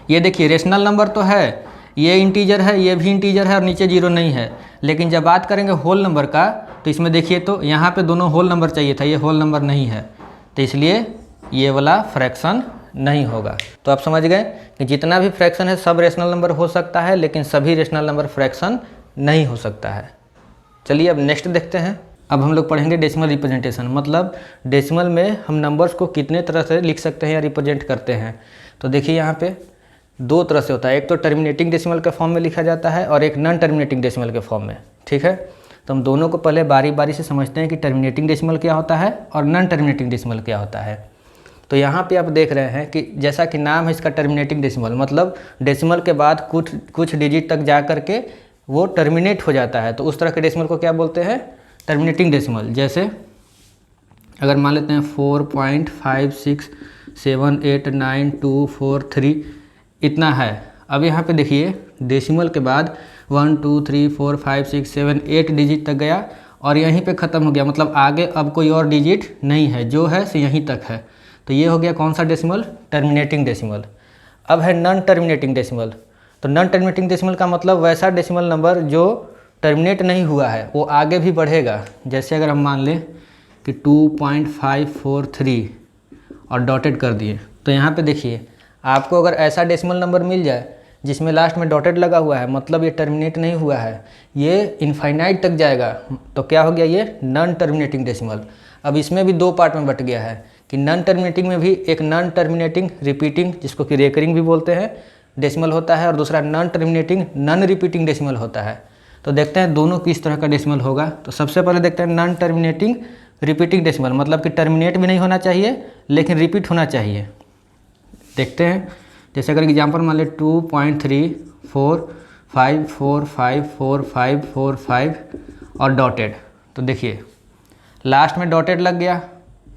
ये देखिए रेशनल नंबर तो है, ये इंटीजर है, ये भी इंटीजर है, और नीचे 0 नहीं है, लेकिन जब बात करेंगे होल नंबर का, तो इसमें देखिए तो यहाँ पे दोनों होल नंबर चाहिए था, ये होल नंबर नहीं है, तो इसलिए ये वाला फ्रैक्शन नहीं होगा। तो आप समझ गए कि जितना भी फ्रैक्शन है सब रेशनल नंबर हो सकता है, लेकिन सभी रेशनल नंबर फ्रैक्शन नहीं हो सकता है। चलिए अब नेक्स्ट देखते हैं। अब हम लोग पढ़ेंगे डेसिमल रिप्रेजेंटेशन, मतलब डेसिमल में हम नंबर्स को कितने तरह से लिख सकते हैं या रिप्रेजेंट करते हैं। तो देखिए यहाँ पे दो तरह से होता है, एक तो टर्मिनेटिंग डेसिमल के फॉर्म में लिखा जाता है और एक नॉन टर्मिनेटिंग डेसिमल के फॉर्म में, ठीक है। तो हम दोनों को पहले बारी बारी से समझते हैं कि टर्मिनेटिंग डेसिमल क्या होता है और नॉन टर्मिनेटिंग डेसिमल क्या होता है। तो यहाँ पे आप देख रहे हैं कि जैसा कि नाम है इसका टर्मिनेटिंग डेसिमल, मतलब डेसिमल के बाद कुछ डिजिट तक जा करके वो टर्मिनेट हो जाता है, तो उस तरह के डेसिमल को क्या बोलते हैं, टर्मिनेटिंग डेसिमल। जैसे अगर मान लेते हैं 4.56789243 इतना है। अब यहाँ पे देखिए डेसिमल के बाद 1 2 3 4 5 6 7 8 डिजिट तक गया और यहीं पे ख़त्म हो गया, मतलब आगे अब कोई और डिजिट नहीं है, जो है सो यहीं तक है। तो ये हो गया कौन सा डेसिमल, टर्मिनेटिंग डेसिमल। अब है नॉन टर्मिनेटिंग डेसिमल। तो नॉन टर्मिनेटिंग डेसिमल का मतलब वैसा डेसिमल नंबर जो टर्मिनेट नहीं हुआ है, वो आगे भी बढ़ेगा। जैसे अगर हम मान लें कि 2.543 और डॉटेड कर दिए, तो यहाँ पे देखिए आपको अगर ऐसा डेसिमल नंबर मिल जाए जिसमें लास्ट में डॉटेड लगा हुआ है, मतलब ये टर्मिनेट नहीं हुआ है, ये इनफाइनाइट तक जाएगा, तो क्या हो गया, ये नॉन टर्मिनेटिंग डेसिमल। अब इसमें भी दो पार्ट में बट गया है कि नॉन टर्मिनेटिंग में भी एक नॉन टर्मिनेटिंग रिपीटिंग, जिसको कि रेकरिंग भी बोलते हैं, डेसिमल होता है, और दूसरा non terminating non repeating decimal होता है। तो देखते हैं दोनों किस तरह का डेसिमल होगा। तो सबसे पहले देखते हैं नॉन टर्मिनेटिंग रिपीटिंग डेसिमल, मतलब कि टर्मिनेट भी नहीं होना चाहिए लेकिन रिपीट होना चाहिए। देखते हैं, जैसे अगर एग्जाम्पल मान ले 2.345454545 और डॉटेड, तो देखिए लास्ट में डॉटेड लग गया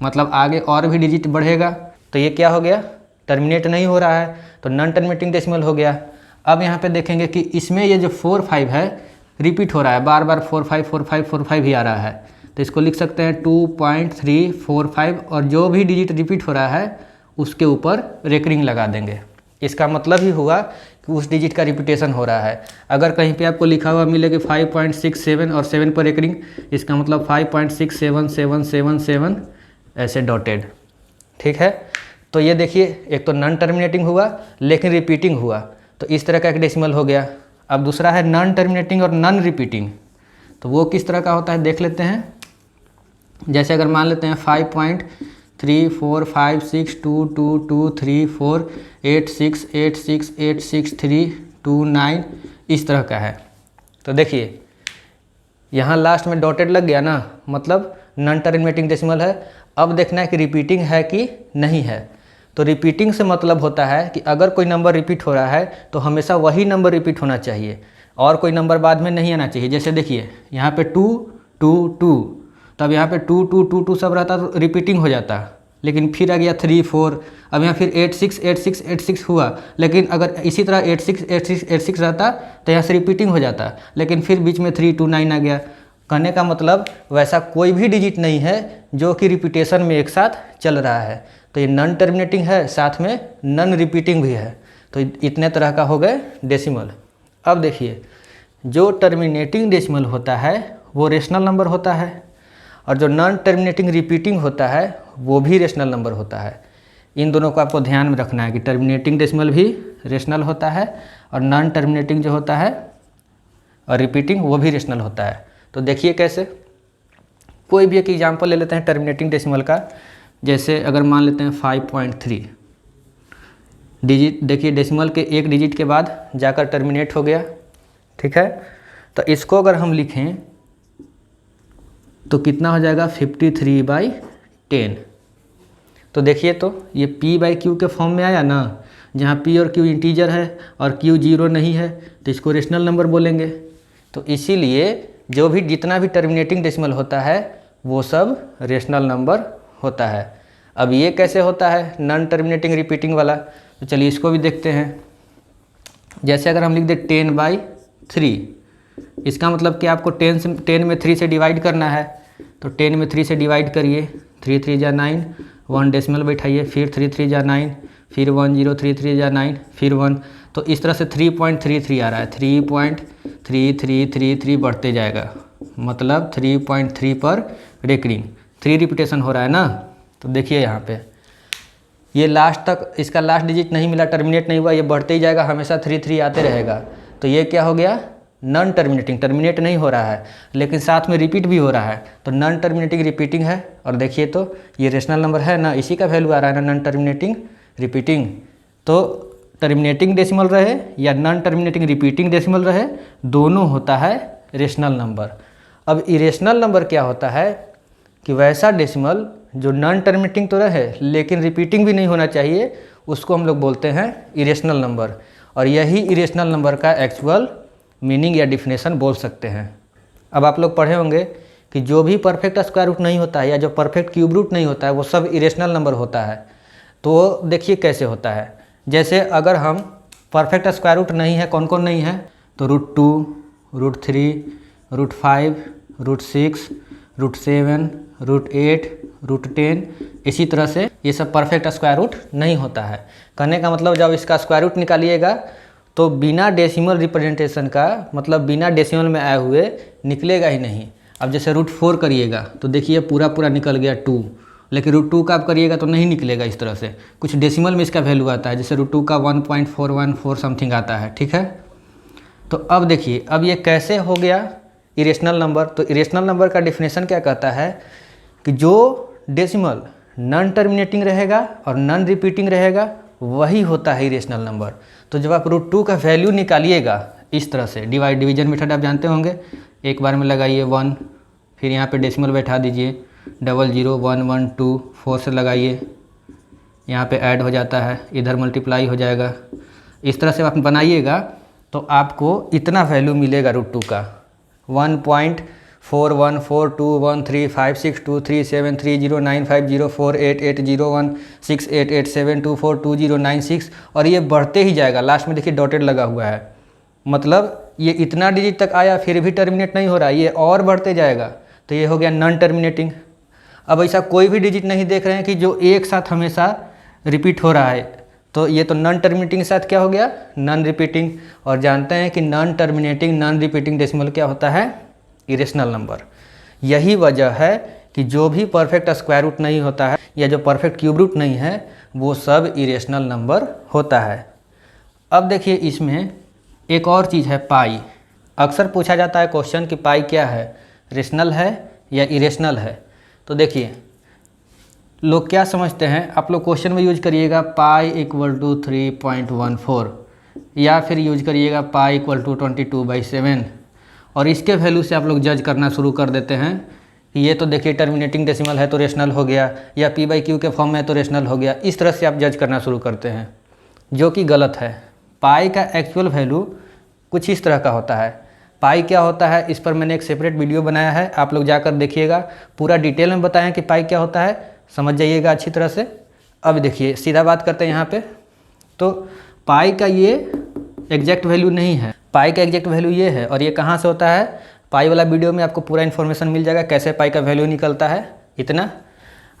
मतलब आगे और भी डिजिट बढ़ेगा, तो ये क्या हो गया, टर्मिनेट नहीं हो रहा है, तो नॉन टर्मिनेटिंग डेसिमल हो गया। अब यहाँ पे देखेंगे कि इसमें ये जो 4 5 है रिपीट हो रहा है, बार बार 4 5 4 5 4 5 ही आ रहा है, तो इसको लिख सकते हैं 2.345 और जो भी डिजिट रिपीट हो रहा है उसके ऊपर रेकरिंग लगा देंगे। इसका मतलब ही हुआ कि उस डिजिट का रिपीटेशन हो रहा है। अगर कहीं पे आपको लिखा हुआ मिले कि 5.67 और 7 पर रेकरिंग, इसका मतलब 5.67777 ऐसे डॉटेड, ठीक है। तो ये देखिए, एक तो नॉन टर्मिनेटिंग हुआ लेकिन रिपीटिंग हुआ, तो इस तरह का एक डेसिमल हो गया। अब दूसरा है नॉन टर्मिनेटिंग और नॉन रिपीटिंग, तो वो किस तरह का होता है देख लेते हैं। जैसे अगर मान लेते हैं 5.3456222348686863639 इस तरह का है, तो देखिए यहाँ लास्ट में डॉटेड लग गया ना, मतलब नॉन टर्मिनेटिंग डेसिमल है। अब देखना है कि रिपीटिंग है कि नहीं है। तो रिपीटिंग से मतलब होता है कि अगर कोई नंबर रिपीट हो रहा है तो हमेशा वही नंबर रिपीट होना चाहिए और कोई नंबर बाद में नहीं आना चाहिए। जैसे देखिए यहाँ पे 2 2 2, तब यहाँ पे 2 2 2 2 सब रहता तो रिपीटिंग हो जाता, लेकिन फिर आ गया 3 4, अब यहाँ फिर 8 6 8 6 8 6 हुआ, लेकिन अगर इसी तरह 8 6 8 6 8 6 रहता तो यहाँ से रिपीटिंग हो जाता, लेकिन फिर बीच में 3 2 9 आ गया। कहने का मतलब वैसा कोई भी डिजिट नहीं है जो कि रिपीटेशन में एक साथ चल रहा है, तो ये नॉन टर्मिनेटिंग है, साथ में नॉन रिपीटिंग भी है। तो इतने तरह का हो गए डेसिमल। अब देखिए, जो टर्मिनेटिंग डेसिमल होता है वो रेशनल नंबर होता है, और जो नॉन टर्मिनेटिंग रिपीटिंग होता है वो भी रेशनल नंबर होता है। इन दोनों को आपको ध्यान में रखना है कि टर्मिनेटिंग डेसिमल भी रेशनल होता है और नॉन टर्मिनेटिंग जो होता है और रिपीटिंग वो भी रेशनल होता है। तो देखिए कैसे, कोई भी एक एग्जांपल ले लेते हैं टर्मिनेटिंग डेसिमल का। जैसे अगर मान लेते हैं 5.3 डिजिट, देखिए डेसिमल के एक डिजिट के बाद जाकर टर्मिनेट हो गया, ठीक है। तो इसको अगर हम लिखें तो कितना हो जाएगा 53/10। तो देखिए, तो ये p/q के फॉर्म में आया ना, जहाँ p और q इंटीजर है और q 0 नहीं है, तो इसको रेशनल नंबर बोलेंगे। तो इसीलिए जो भी जितना भी टर्मिनेटिंग डेसिमल होता है वो सब रेशनल नंबर होता है। अब ये कैसे होता है नॉन टर्मिनेटिंग रिपीटिंग वाला, तो चलिए इसको भी देखते हैं। जैसे अगर हम लिख दे 10/3, इसका मतलब कि आपको 10 में 3 से डिवाइड करना है, तो 10 में 3 से डिवाइड करिए, 3 3 जा 9, 1 डेसिमल बैठाइए, फिर 3 3 जा 9, फिर 1 0 3 3 जा 9, फिर 1, तो इस तरह से 3.33 आ रहा है, 3.3333 बढ़ते जाएगा, मतलब 3.3 पर रेकरिंग, 3 रिपीटेशन हो रहा है ना। तो देखिए यहाँ पे ये लास्ट तक, इसका लास्ट डिजिट नहीं मिला, टर्मिनेट नहीं हुआ, ये बढ़ते ही जाएगा, हमेशा 3 3 आते रहेगा। तो ये क्या हो गया, नॉन टर्मिनेटिंग, टर्मिनेट नहीं हो रहा है लेकिन साथ में रिपीट भी हो रहा है, तो नॉन टर्मिनेटिंग रिपीटिंग है। और देखिए तो ये रेशनल नंबर है ना, इसी का वैल्यू आ रहा है ना, नॉन टर्मिनेटिंग रिपीटिंग। तो टर्मिनेटिंग डेसिमल रहे या नॉन टर्मिनेटिंग रिपीटिंग डेसिमल रहे, दोनों होता है रेशनल नंबर। अब इरेशनल नंबर क्या होता है कि वैसा डेसिमल जो नॉन टर्मिनेटिंग तो रहे लेकिन रिपीटिंग भी नहीं होना चाहिए, उसको हम लोग बोलते हैं इरेशनल नंबर। और यही इरेशनल नंबर का एक्चुअल मीनिंग या डिफिनेशन बोल सकते हैं। अब आप लोग पढ़े होंगे कि जो भी परफेक्ट स्क्वायर रूट नहीं होता है या जो परफेक्ट क्यूब रूट नहीं होता है वो सब इरेशनल नंबर होता है। तो देखिए कैसे होता है, जैसे अगर हम परफेक्ट स्क्वायर रूट नहीं है, कौन कौन नहीं है, तो √2, √3, √5, √6, √7, √8, √10, इसी तरह से ये सब परफेक्ट स्क्वायर रूट नहीं होता है। कहने का मतलब जब इसका स्क्वायर रूट निकालिएगा तो बिना डेसिमल रिप्रेजेंटेशन का, मतलब बिना डेसिमल में आए हुए निकलेगा ही नहीं। अब जैसे √4 करिएगा तो देखिए पूरा पूरा निकल गया 2, लेकिन √2 का आप करिएगा तो नहीं निकलेगा इस तरह से, कुछ डेसिमल में इसका वैल्यू आता है, जैसे √2 का 1.414 समथिंग आता है, ठीक है। तो अब देखिए, अब ये कैसे हो गया इरेशनल नंबर। तो इरेशनल नंबर का डेफिनेशन क्या कहता है कि जो डेसिमल नॉन टर्मिनेटिंग रहेगा और नॉन रिपीटिंग रहेगा वही होता है इरेशनल नंबर। तो जब आप √2 का वैल्यू निकालिएगा इस तरह से, डिवीजन मेथड आप जानते होंगे, एक बार में लगाइए 1, फिर यहाँ पे डेसिमल बैठा दीजिए, 00 1 1 2 4 से लगाइए, यहाँ पे ऐड हो जाता है, इधर मल्टीप्लाई हो जाएगा। इस तरह से आप बनाइएगा तो आपको इतना वैल्यू मिलेगा √2 का, 414213562309504880168872420996 और ये बढ़ते ही जाएगा। लास्ट में देखिए डॉटेड लगा हुआ है, मतलब ये इतना डिजिट तक आया फिर भी टर्मिनेट नहीं हो रहा, ये और बढ़ते जाएगा। तो ये हो गया नॉन टर्मिनेटिंग। अब ऐसा कोई भी डिजिट नहीं देख रहे हैं कि जो एक साथ हमेशा रिपीट हो रहा है, तो ये तो नॉन टर्मिनेटिंग के साथ क्या हो गया, नॉन रिपीटिंग। और जानते हैं कि non terminating non repeating decimal क्या होता है, इरेशनल नंबर। यही वजह है कि जो भी परफेक्ट स्क्वायर रूट नहीं होता है या जो परफेक्ट क्यूब रूट नहीं है वो सब इरेशनल नंबर होता है। अब देखिए इसमें एक और चीज़ है पाई। अक्सर पूछा जाता है क्वेश्चन कि पाई क्या है, रेशनल है या इरेशनल है। तो देखिए लोग क्या समझते हैं, आप लोग क्वेश्चन में यूज करिएगा पाई इक्वल टू 3.14 या फिर यूज करिएगा पाई इक्वल टू 22/7 और इसके वैल्यू से आप लोग जज करना शुरू कर देते हैं कि ये तो देखिए टर्मिनेटिंग डेसिमल है तो रेशनल हो गया, या p/q के फॉर्म में है तो रेशनल हो गया। इस तरह से आप जज करना शुरू करते हैं, जो कि गलत है। पाई का एक्चुअल वैल्यू कुछ इस तरह का होता है। पाई क्या होता है इस पर मैंने एक सेपरेट वीडियो बनाया है, आप लोग जाकर देखिएगा, पूरा डिटेल में बताएं कि पाई क्या होता है, समझ जाइएगा अच्छी तरह से। अब देखिए सीधा बात करते हैं यहाँ पे, तो पाई का ये एग्जैक्ट वैल्यू नहीं है, पाई का एग्जैक्ट वैल्यू ये है। और ये कहाँ से होता है, पाई वाला वीडियो में आपको पूरा इन्फॉर्मेशन मिल जाएगा कैसे पाई का वैल्यू निकलता है, इतना।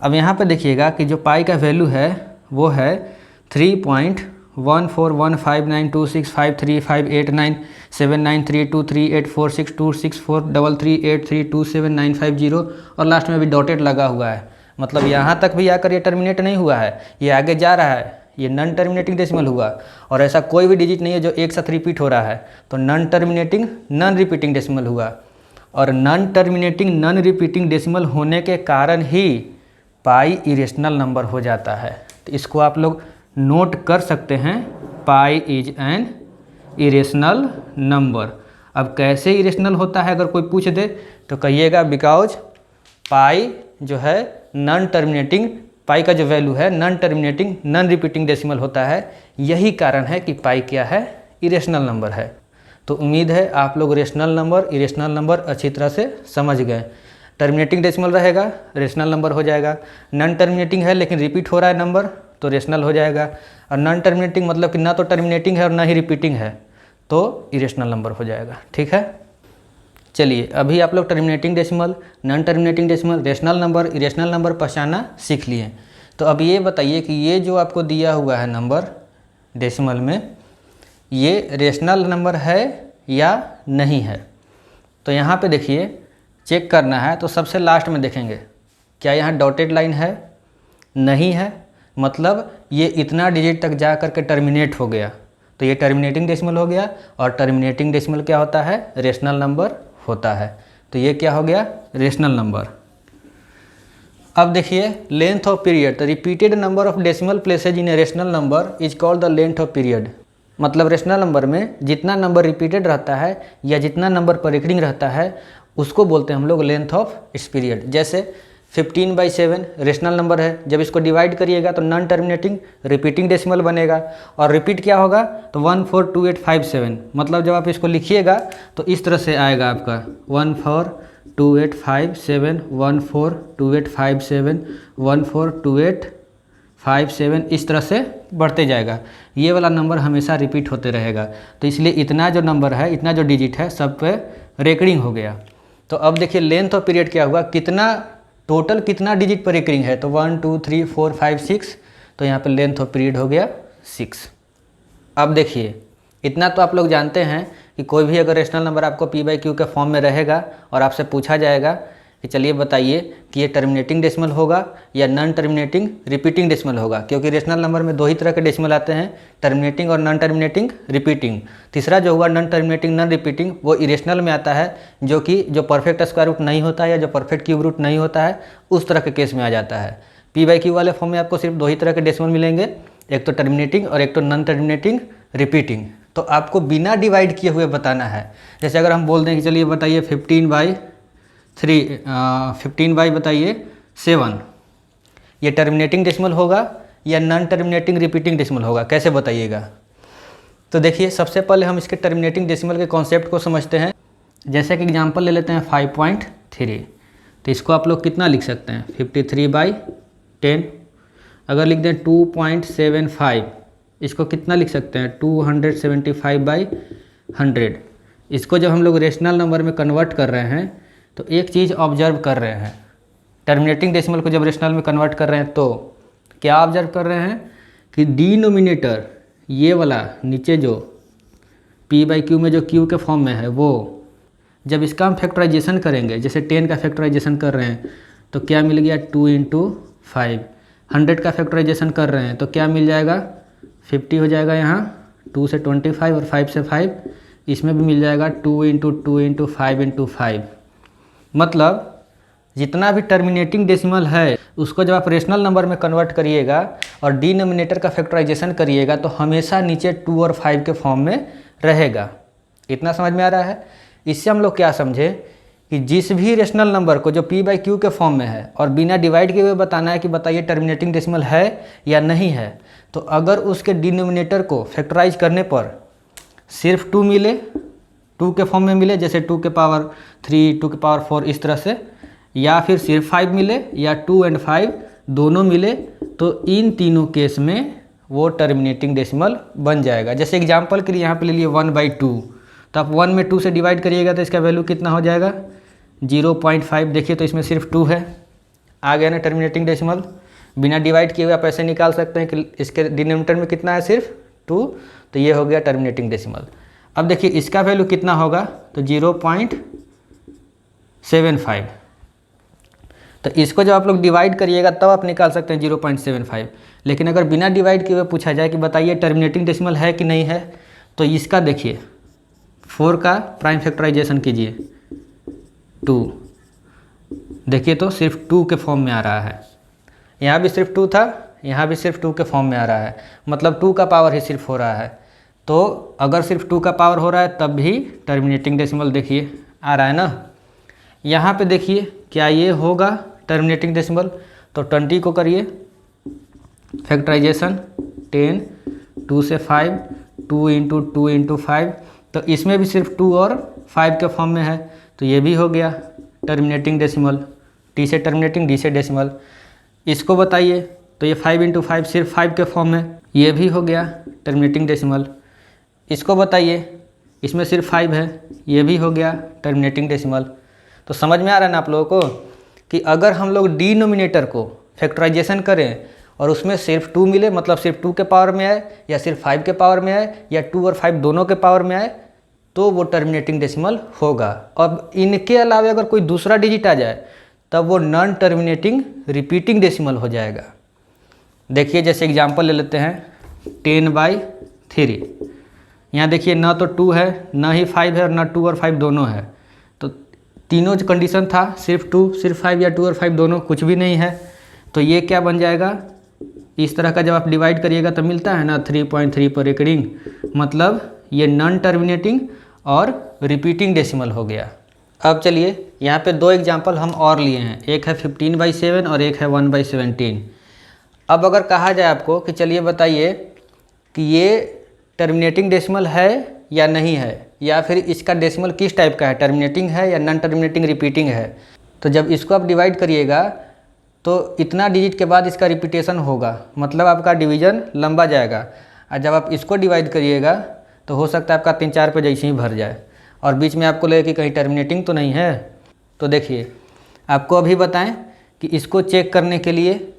अब यहाँ पे देखिएगा कि जो पाई का वैल्यू है वो है 3.141592653358979323846264338338327950 और लास्ट में भी डॉटेड लगा हुआ है, मतलब यहाँ तक भी आकर ये टर्मिनेट नहीं हुआ है, ये आगे जा रहा है, ये नॉन टर्मिनेटिंग डेसिमल हुआ। और ऐसा कोई भी डिजिट नहीं है जो एक साथ रिपीट हो रहा है, तो non terminating non repeating decimal हुआ। और non terminating non repeating decimal होने के कारण ही पाई इरेशनल नंबर हो जाता है। तो इसको आप लोग नोट कर सकते हैं, pi is an irrational number. अब कैसे इरेशनल होता है अगर कोई पूछ दे तो कहिएगा बिकॉज पाई जो है नॉन टर्मिनेटिंग, पाई का जो वैल्यू है non terminating non repeating decimal होता है, यही कारण है कि पाई क्या है, इरेशनल नंबर है। तो उम्मीद है आप लोग रेशनल नंबर इरेशनल नंबर अच्छी तरह से समझ गए। टर्मिनेटिंग डेसिमल रहेगा रेशनल नंबर हो जाएगा, नॉन टर्मिनेटिंग है लेकिन रिपीट हो रहा है नंबर तो रेशनल हो जाएगा, और नॉन टर्मिनेटिंग मतलब कि ना तो टर्मिनेटिंग है और ना ही रिपीटिंग है तो इरेशनल नंबर हो जाएगा। ठीक है, चलिए अभी आप लोग terminating decimal non terminating decimal rational number irrational number पहचाना सीख लिए। तो अब ये बताइए कि ये जो आपको दिया हुआ है नंबर डेसिमल में, ये रेशनल नंबर है या नहीं है। तो यहाँ पे देखिए चेक करना है तो सबसे लास्ट में देखेंगे क्या यहाँ डॉटेड लाइन है, नहीं है, मतलब ये इतना डिजिट तक जा कर के टर्मिनेट हो गया, तो ये टर्मिनेटिंग डेसिमल हो गया। और टर्मिनेटिंग डेसिमल क्या होता है, रेशनल नंबर होता है, तो ये क्या हो गया, रेशनल नंबर। अब देखिए length of period, the repeated number of decimal places in a rational number is called the length of period. मतलब रेशनल नंबर में जितना नंबर रिपीटेड रहता है या जितना नंबर पर रिकरिंग रहता है उसको बोलते हैं हम लोग लेंथ ऑफ इट्स पीरियड। जैसे 15/7 रेशनल नंबर है, जब इसको डिवाइड करिएगा तो नॉन टर्मिनेटिंग रिपीटिंग डेसिमल बनेगा, और रिपीट क्या होगा तो 142857, मतलब जब आप इसको लिखिएगा तो इस तरह से आएगा आपका 142857 142857 142857, इस तरह से बढ़ते जाएगा। ये वाला नंबर हमेशा रिपीट होते रहेगा, तो इसलिए इतना जो नंबर है इतना जो डिजिट है सब पे रेकरिंग हो गया। तो अब देखिए लेंथ ऑफ पीरियड क्या हुआ, कितना टोटल कितना डिजिट पर रेकरिंग है, तो 1 2 3 4 5 6, तो यहाँ पे लेंथ ऑफ पीरियड हो गया 6। अब देखिए इतना तो आप लोग जानते हैं कि कोई भी अगर रेशनल नंबर आपको p/q के फॉर्म में रहेगा और आपसे पूछा जाएगा कि चलिए बताइए कि ये टर्मिनेटिंग डेसिमल होगा या नॉन टर्मिनेटिंग रिपीटिंग डेसिमल होगा, क्योंकि रेशनल नंबर में दो ही तरह के डेसिमल आते हैं, टर्मिनेटिंग और नॉन टर्मिनेटिंग रिपीटिंग। तीसरा जो हुआ नॉन टर्मिनेटिंग नॉन रिपीटिंग वो इरेशनल में आता है, जो कि जो परफेक्ट स्क्वायर रूट नहीं होता है या जो परफेक्ट क्यूब रूट नहीं होता है उस तरह के केस में आ जाता है। p/q वाले फॉर्म में आपको सिर्फ दो ही तरह के डेसिमल मिलेंगे, एक तो टर्मिनेटिंग और एक तो नॉन टर्मिनेटिंग रिपीटिंग। तो आपको बिना डिवाइड किए हुए बताना है। जैसे अगर हम बोल दें कि चलिए बताइए 15/7 ये टर्मिनेटिंग डेसिमल होगा या नॉन टर्मिनेटिंग रिपीटिंग डेसिमल होगा, कैसे बताइएगा। तो देखिए सबसे पहले हम इसके टर्मिनेटिंग डेसिमल के कॉन्सेप्ट को समझते हैं। जैसे कि एग्जांपल ले लेते हैं 5.7 3। तो इसको आप लोग कितना लिख सकते हैं 53/10। अगर लिख दें 2.75, इसको कितना लिख सकते हैं 275/100। इसको जब हम लोग रेशनल नंबर में कन्वर्ट कर रहे हैं तो एक चीज़ ऑब्जर्व कर रहे हैं, टर्मिनेटिंग डेसिमल को जब रेशनल में कन्वर्ट कर रहे हैं तो क्या ऑब्जर्व कर रहे हैं कि डिनोमिनेटर ये वाला नीचे जो p/q में जो q के फॉर्म में है वो जब इसका हम फैक्टराइजेशन करेंगे, जैसे 10 का फैक्टराइजेशन कर रहे हैं तो क्या मिल गया 2 × 5। 100 का फैक्टराइजेशन कर रहे हैं तो क्या मिल जाएगा 50 हो जाएगा, यहाँ 2 से 25 और 5 से 5, इसमें भी मिल जाएगा 2 × 2 × 5 × 5। मतलब जितना भी टर्मिनेटिंग डेसिमल है उसको जब आप रेशनल नंबर में कन्वर्ट करिएगा और डिनोमिनेटर का फैक्टराइजेशन करिएगा तो हमेशा नीचे 2 और 5 के फॉर्म में रहेगा। इतना समझ में आ रहा है। इससे हम लोग क्या समझे कि जिस भी रेशनल नंबर को जो p/q के फॉर्म में है और बिना डिवाइड किए हुए बताना है कि बताइए टर्मिनेटिंग डेसिमल है या नहीं है, तो अगर उसके डिनोमिनेटर को फैक्टराइज करने पर सिर्फ 2 मिले, 2 के फॉर्म में मिले, जैसे 2 के पावर 3, 2 के पावर 4 इस तरह से, या फिर सिर्फ 5 मिले या 2 और 5 दोनों मिले, तो इन तीनों केस में वो टर्मिनेटिंग डेसिमल बन जाएगा। जैसे एग्जांपल के लिए यहाँ पे ले लिए 1/2, तो आप 1 में 2 से डिवाइड करिएगा तो इसका वैल्यू कितना हो जाएगा 0.5। देखिए तो इसमें सिर्फ 2 है, आ गया ना टर्मिनेटिंग डेसिमल। बिना डिवाइड किए हुए आप ऐसे निकाल सकते हैं कि इसके डिनोमिनेटर में कितना है सिर्फ 2, तो ये हो गया टर्मिनेटिंग डेसिमल। अब देखिए इसका वैल्यू कितना होगा तो 0.75। तो इसको जब आप लोग डिवाइड करिएगा तब आप निकाल सकते हैं 0.75। लेकिन अगर बिना डिवाइड किए हुए पूछा जाए कि बताइए टर्मिनेटिंग डेसिमल है कि नहीं है, तो इसका देखिए 4 का प्राइम फैक्टराइजेशन कीजिए 2, देखिए तो सिर्फ 2 के फॉर्म में आ रहा है। यहाँ भी सिर्फ 2 था, यहाँ भी सिर्फ 2 के फॉर्म में आ रहा है, मतलब 2 का पावर ही सिर्फ हो रहा है। तो अगर सिर्फ 2 का पावर हो रहा है तब भी टर्मिनेटिंग डेसिमल देखिए आ रहा है ना। यहाँ पे देखिए क्या ये होगा टर्मिनेटिंग डेसिमल, तो 20 को करिए फैक्टराइजेशन 10, 2 से 5, 2 × 2 × 5, तो इसमें भी सिर्फ 2 और 5 के फॉर्म में है, तो ये भी हो गया टर्मिनेटिंग डेसिमल। टी से टर्मिनेटिंग, डी से डेसिमल। इसको बताइए तो ये 5 × 5 सिर्फ 5 के फॉर्म में, ये भी हो गया टर्मिनेटिंग डेसिमल। इसको बताइए इसमें सिर्फ 5 है, ये भी हो गया टर्मिनेटिंग डेसिमल। तो समझ में आ रहा है ना आप लोगों को कि अगर हम लोग डिनोमिनेटर को फैक्टराइजेशन करें और उसमें सिर्फ 2 मिले, मतलब सिर्फ 2 के पावर में आए या सिर्फ 5 के पावर में आए या 2 और 5 दोनों के पावर में आए, तो वो टर्मिनेटिंग डेसिमल होगा। अब इनके अलावा अगर कोई दूसरा डिजिट आ जाए तब वो नॉन टर्मिनेटिंग रिपीटिंग डेसिमल हो जाएगा। देखिए जैसे एग्जांपल ले लेते हैं 10/3। यहाँ देखिए ना तो 2 है, ना ही 5 है, और ना 2 और 5 दोनों है, तो तीनों जो कंडीशन था सिर्फ 2, सिर्फ 5 या 2 और 5 दोनों कुछ भी नहीं है, तो ये क्या बन जाएगा इस तरह का। जब आप डिवाइड करिएगा तो मिलता है ना 3.3 पर एक रिंग, मतलब ये नॉन टर्मिनेटिंग और रिपीटिंग डेसिमल हो गया। अब चलिए यहाँ पे 2 एग्जांपल हम और लिए हैं, एक है 15/7 और एक है 1/17। अब अगर कहा जाए आपको कि चलिए बताइए कि ये टर्मिनेटिंग डेसिमल है या नहीं है, या फिर इसका डेसिमल किस टाइप का है, टर्मिनेटिंग है या नॉन टर्मिनेटिंग रिपीटिंग है, तो जब इसको आप डिवाइड करिएगा तो इतना डिजिट के बाद इसका रिपीटेशन होगा, मतलब आपका डिवीज़न लंबा जाएगा। और जब आप इसको डिवाइड करिएगा तो हो सकता है आपका 3-4 पे जैसे ही भर जाए और बीच में आपको लगे कि कहीं टर्मिनेटिंग तो नहीं है। तो देखिए आपको अभी बताएं कि इसको चेक करने के लिए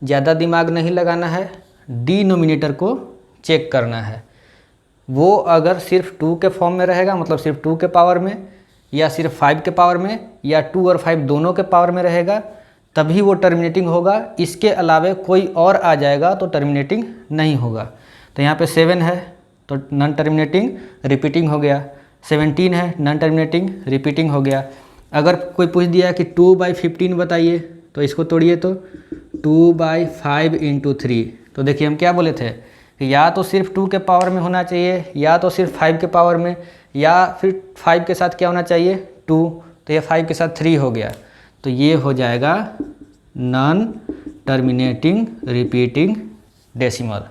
ज़्यादा दिमाग नहीं लगाना है, डिनोमिनेटर को चेक करना है। वो अगर सिर्फ 2 के फॉर्म में रहेगा, मतलब सिर्फ 2 के पावर में, या सिर्फ 5 के पावर में, या 2 और 5 दोनों के पावर में रहेगा, तभी वो टर्मिनेटिंग होगा। इसके अलावा कोई और आ जाएगा तो टर्मिनेटिंग नहीं होगा। तो यहाँ पे 7 है तो नॉन टर्मिनेटिंग रिपीटिंग हो गया, 17 है नॉन टर्मिनेटिंग रिपीटिंग हो गया। अगर कोई पूछ दिया कि 2/15 बताइए, तो इसको तोड़िए तो 2/5 × 3। तो देखिए हम क्या बोले थे कि या तो सिर्फ 2 के पावर में होना चाहिए, या तो सिर्फ 5 के पावर में, या फिर 5 के साथ क्या होना चाहिए 2, तो ये 5 के साथ 3 हो गया, तो ये हो जाएगा नॉन टर्मिनेटिंग रिपीटिंग डेसिमल।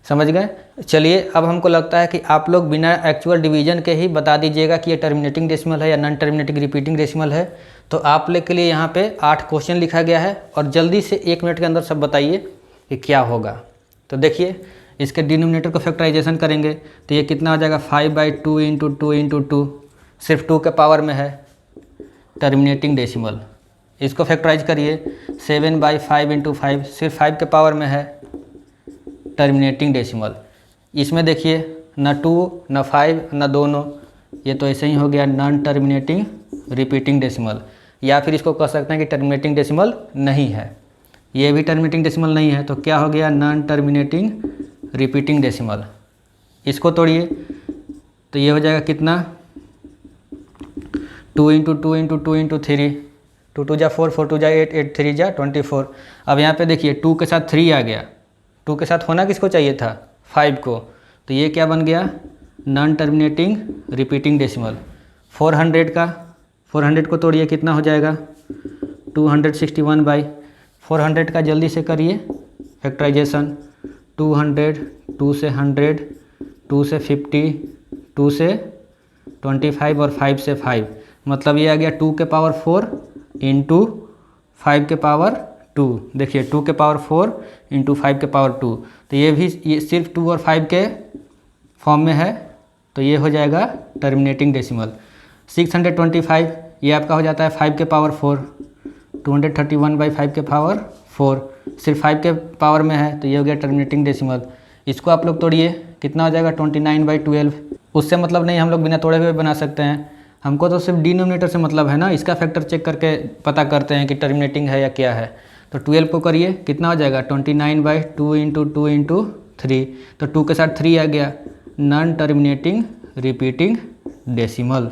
समझ गए। चलिए अब हमको लगता है कि आप लोग बिना एक्चुअल डिवीजन के ही बता दीजिएगा कि ये टर्मिनेटिंग डेसिमल है या नॉन टर्मिनेटिंग रिपीटिंग डेसिमल है। तो आप लोग के लिए यहाँ पे 8 क्वेश्चन लिखा गया है और जल्दी से 1 मिनट के अंदर सब बताइए कि क्या होगा। तो देखिए इसके डिनोमिनेटर को फैक्टराइजेशन करेंगे तो ये कितना हो जाएगा 5/2 इंटू 2 इंटू 2, सिर्फ 2 के पावर में है टर्मिनेटिंग डेसिमल। इसको फैक्टराइज करिए 7/5 इंटू 5, सिर्फ 5 के पावर में है टर्मिनेटिंग डेसिमल। इसमें देखिए न 2 न 5 न दोनों, ये तो ऐसे ही हो गया नॉन टर्मिनेटिंग रिपीटिंग डेसिमल, या फिर इसको कह सकते हैं कि टर्मिनेटिंग डेसिमल नहीं है। ये भी टर्मिनेटिंग डेसिमल नहीं है तो क्या हो गया नॉन टर्मिनेटिंग रिपीटिंग डेसिमल। इसको तोड़िए तो ये हो जाएगा कितना 2 इंटू 2 इंटू 2 इंटू 3, 2 2 जा 4, 4 2 जा 8, 8 3 जा 24। अब यहाँ पे देखिए 2 के साथ 3 आ गया, 2 के साथ होना किसको चाहिए था 5 को, तो ये क्या बन गया नॉन टर्मिनेटिंग रिपीटिंग डेसिमल। 400 को तोड़िए कितना हो जाएगा 261/400 का जल्दी से करिए फैक्टराइजेशन। 200, 2 से 100, 2 से 50, 2 से 25 और 5 से 5, मतलब ये आ गया 2 के पावर 4 इंटू 5 के पावर 2। देखिए 2 के पावर 4 इंटू 5 के पावर 2, तो ये सिर्फ 2 और 5 के फॉर्म में है, तो ये हो जाएगा टर्मिनेटिंग डेसिमल। 625 ये आपका हो जाता है 5 के पावर 4, 231/5 के पावर 4, सिर्फ 5 के पावर में है, तो ये हो गया टर्मिनेटिंग डेसिमल। इसको आप लोग तोड़िए कितना हो जाएगा 29/12। उससे मतलब नहीं, हम लोग बिना तोड़े हुए बना सकते हैं, हमको तो सिर्फ डिनोमिनेटर से मतलब है ना, इसका फैक्टर चेक करके पता करते हैं कि टर्मिनेटिंग है या क्या है। तो 12 को करिए कितना हो जाएगा 29/2 इंटू 2 इंटू 3, तो 2 के साथ 3 आ गया नॉन टर्मिनेटिंग रिपीटिंग डेसिमल।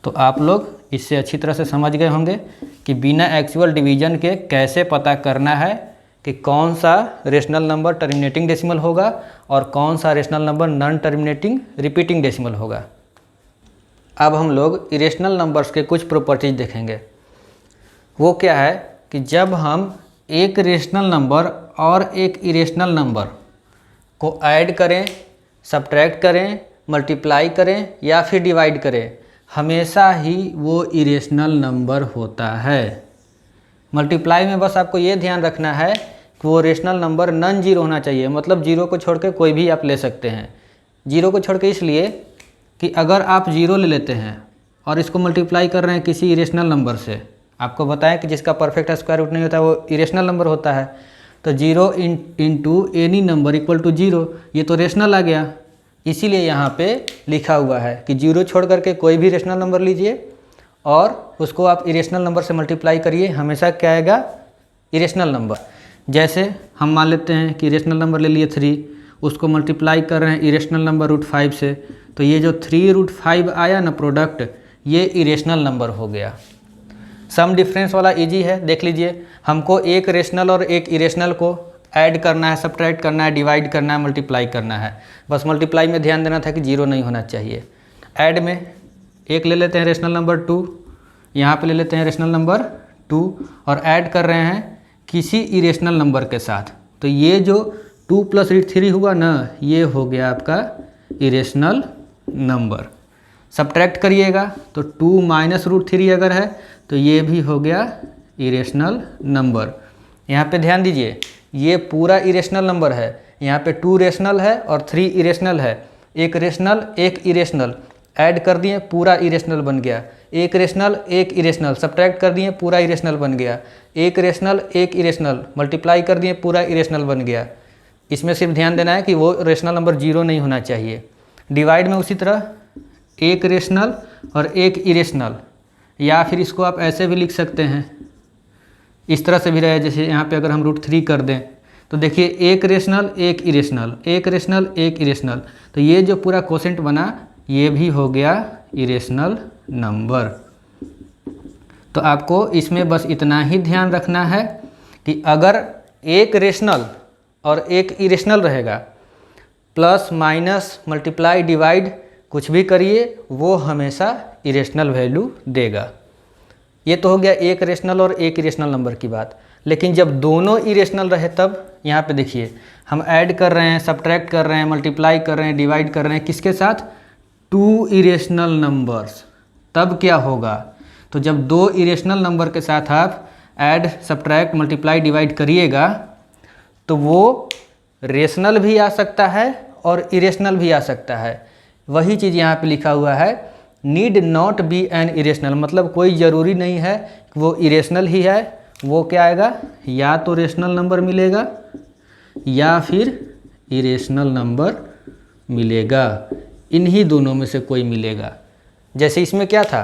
तो आप लोग इससे अच्छी तरह से समझ गए होंगे कि बिना एक्चुअल डिवीजन के कैसे पता करना है कि कौन सा रेशनल नंबर टर्मिनेटिंग डेसिमल होगा और कौन सा rational number non terminating repeating decimal होगा। अब हम लोग इरेशनल नंबर्स के कुछ प्रॉपर्टीज देखेंगे। वो क्या है कि जब हम एक रेशनल नंबर और एक इरेशनल नंबर को ऐड करें, सब्ट्रैक्ट करें, मल्टीप्लाई करें या फिर डिवाइड करें, हमेशा ही वो इरेशनल नंबर होता है। मल्टीप्लाई में बस आपको ये ध्यान रखना है कि वो रेशनल नंबर नॉन जीरो होना चाहिए, मतलब जीरो को छोड़ के कोई भी आप ले सकते हैं। जीरो को छोड़ के इसलिए कि अगर आप जीरो ले लेते हैं और इसको मल्टीप्लाई कर रहे हैं किसी इरेशनल नंबर से, आपको बताएं कि जिसका परफेक्ट स्क्वायर रूट नहीं होता वो इरेशनल नंबर होता है, तो zero into any number equal to zero, ये तो रेशनल आ गया। इसीलिए यहाँ पे लिखा हुआ है कि जीरो छोड़ करके कोई भी रेशनल नंबर लीजिए और उसको आप इरेशनल नंबर से मल्टीप्लाई करिए, हमेशा क्या आएगा इरेशनल नंबर। जैसे हम मान लेते हैं कि इरेशनल नंबर ले लिए 3, उसको मल्टीप्लाई कर रहे हैं इरेशनल नंबर √5 से, तो ये जो 3√5 आया ना प्रोडक्ट, ये इरेशनल नंबर हो गया। सम डिफरेंस वाला इजी है, देख लीजिए। हमको एक रेशनल और एक इरेशनल को ऐड करना है, सब्ट्रैक्ट करना है, डिवाइड करना है, मल्टीप्लाई करना है। बस मल्टीप्लाई में ध्यान देना था कि जीरो नहीं होना चाहिए। ऐड में एक ले लेते हैं रेशनल नंबर 2, यहाँ पे ले लेते हैं रेशनल नंबर 2 और ऐड कर रहे हैं किसी इरेशनल नंबर के साथ, तो ये जो 2 + √3 हुआ ना, ये हो गया आपका इरेशनल नंबर। सब्ट्रैक्ट करिएगा तो 2 - √3 अगर है तो ये भी हो गया इरेशनल नंबर। यहाँ पे ध्यान दीजिए, ये पूरा इरेशनल नंबर है, यहाँ पे 2 रेशनल है और 3 इरेशनल है। एक रेशनल एक इरेशनल ऐड कर दिए, पूरा इरेशनल बन गया। एक रेशनल एक इरेशनल सब्ट्रैक्ट कर दिए, पूरा इरेशनल बन गया। एक रेशनल एक इरेशनल मल्टीप्लाई कर दिए, पूरा इरेशनल बन गया। इसमें सिर्फ ध्यान देना है कि वो रेशनल नंबर जीरो नहीं होना चाहिए। डिवाइड में उसी तरह एक रेशनल और एक इरेशनल, या फिर इसको आप ऐसे भी लिख सकते हैं, इस तरह से भी रहे, जैसे यहाँ पे अगर हम √3 कर दें तो देखिए एक रेशनल एक इरेशनल, एक रेशनल एक इरेशनल, तो ये जो पूरा कोसेंट बना ये भी हो गया इरेशनल नंबर। तो आपको इसमें बस इतना ही ध्यान रखना है कि अगर एक रेशनल और एक इरेशनल रहेगा, प्लस माइनस मल्टीप्लाई डिवाइड कुछ भी करिए, वो हमेशा इरेशनल वैल्यू देगा। ये तो हो गया एक रेशनल और एक इरेशनल नंबर की बात। लेकिन जब दोनों इरेशनल रहे तब यहाँ पे देखिए हम ऐड कर रहे हैं, सब्ट्रैक्ट कर रहे हैं, मल्टीप्लाई कर रहे हैं, डिवाइड कर रहे हैं, किसके साथ 2 इरेशनल नंबर्स। तब क्या होगा, तो जब दो इरेशनल नंबर के साथ आप ऐड सब्ट्रैक्ट मल्टीप्लाई डिवाइड करिएगा तो वो रेशनल भी आ सकता है और इरेशनल भी आ सकता है। वही चीज़ यहाँ पे लिखा हुआ है, need not be an irrational, मतलब कोई ज़रूरी नहीं है कि वो इरेशनल ही है। वो क्या आएगा, या तो रेशनल नंबर मिलेगा या फिर इरेशनल नंबर मिलेगा, इन्हीं दोनों में से कोई मिलेगा। जैसे इसमें क्या था,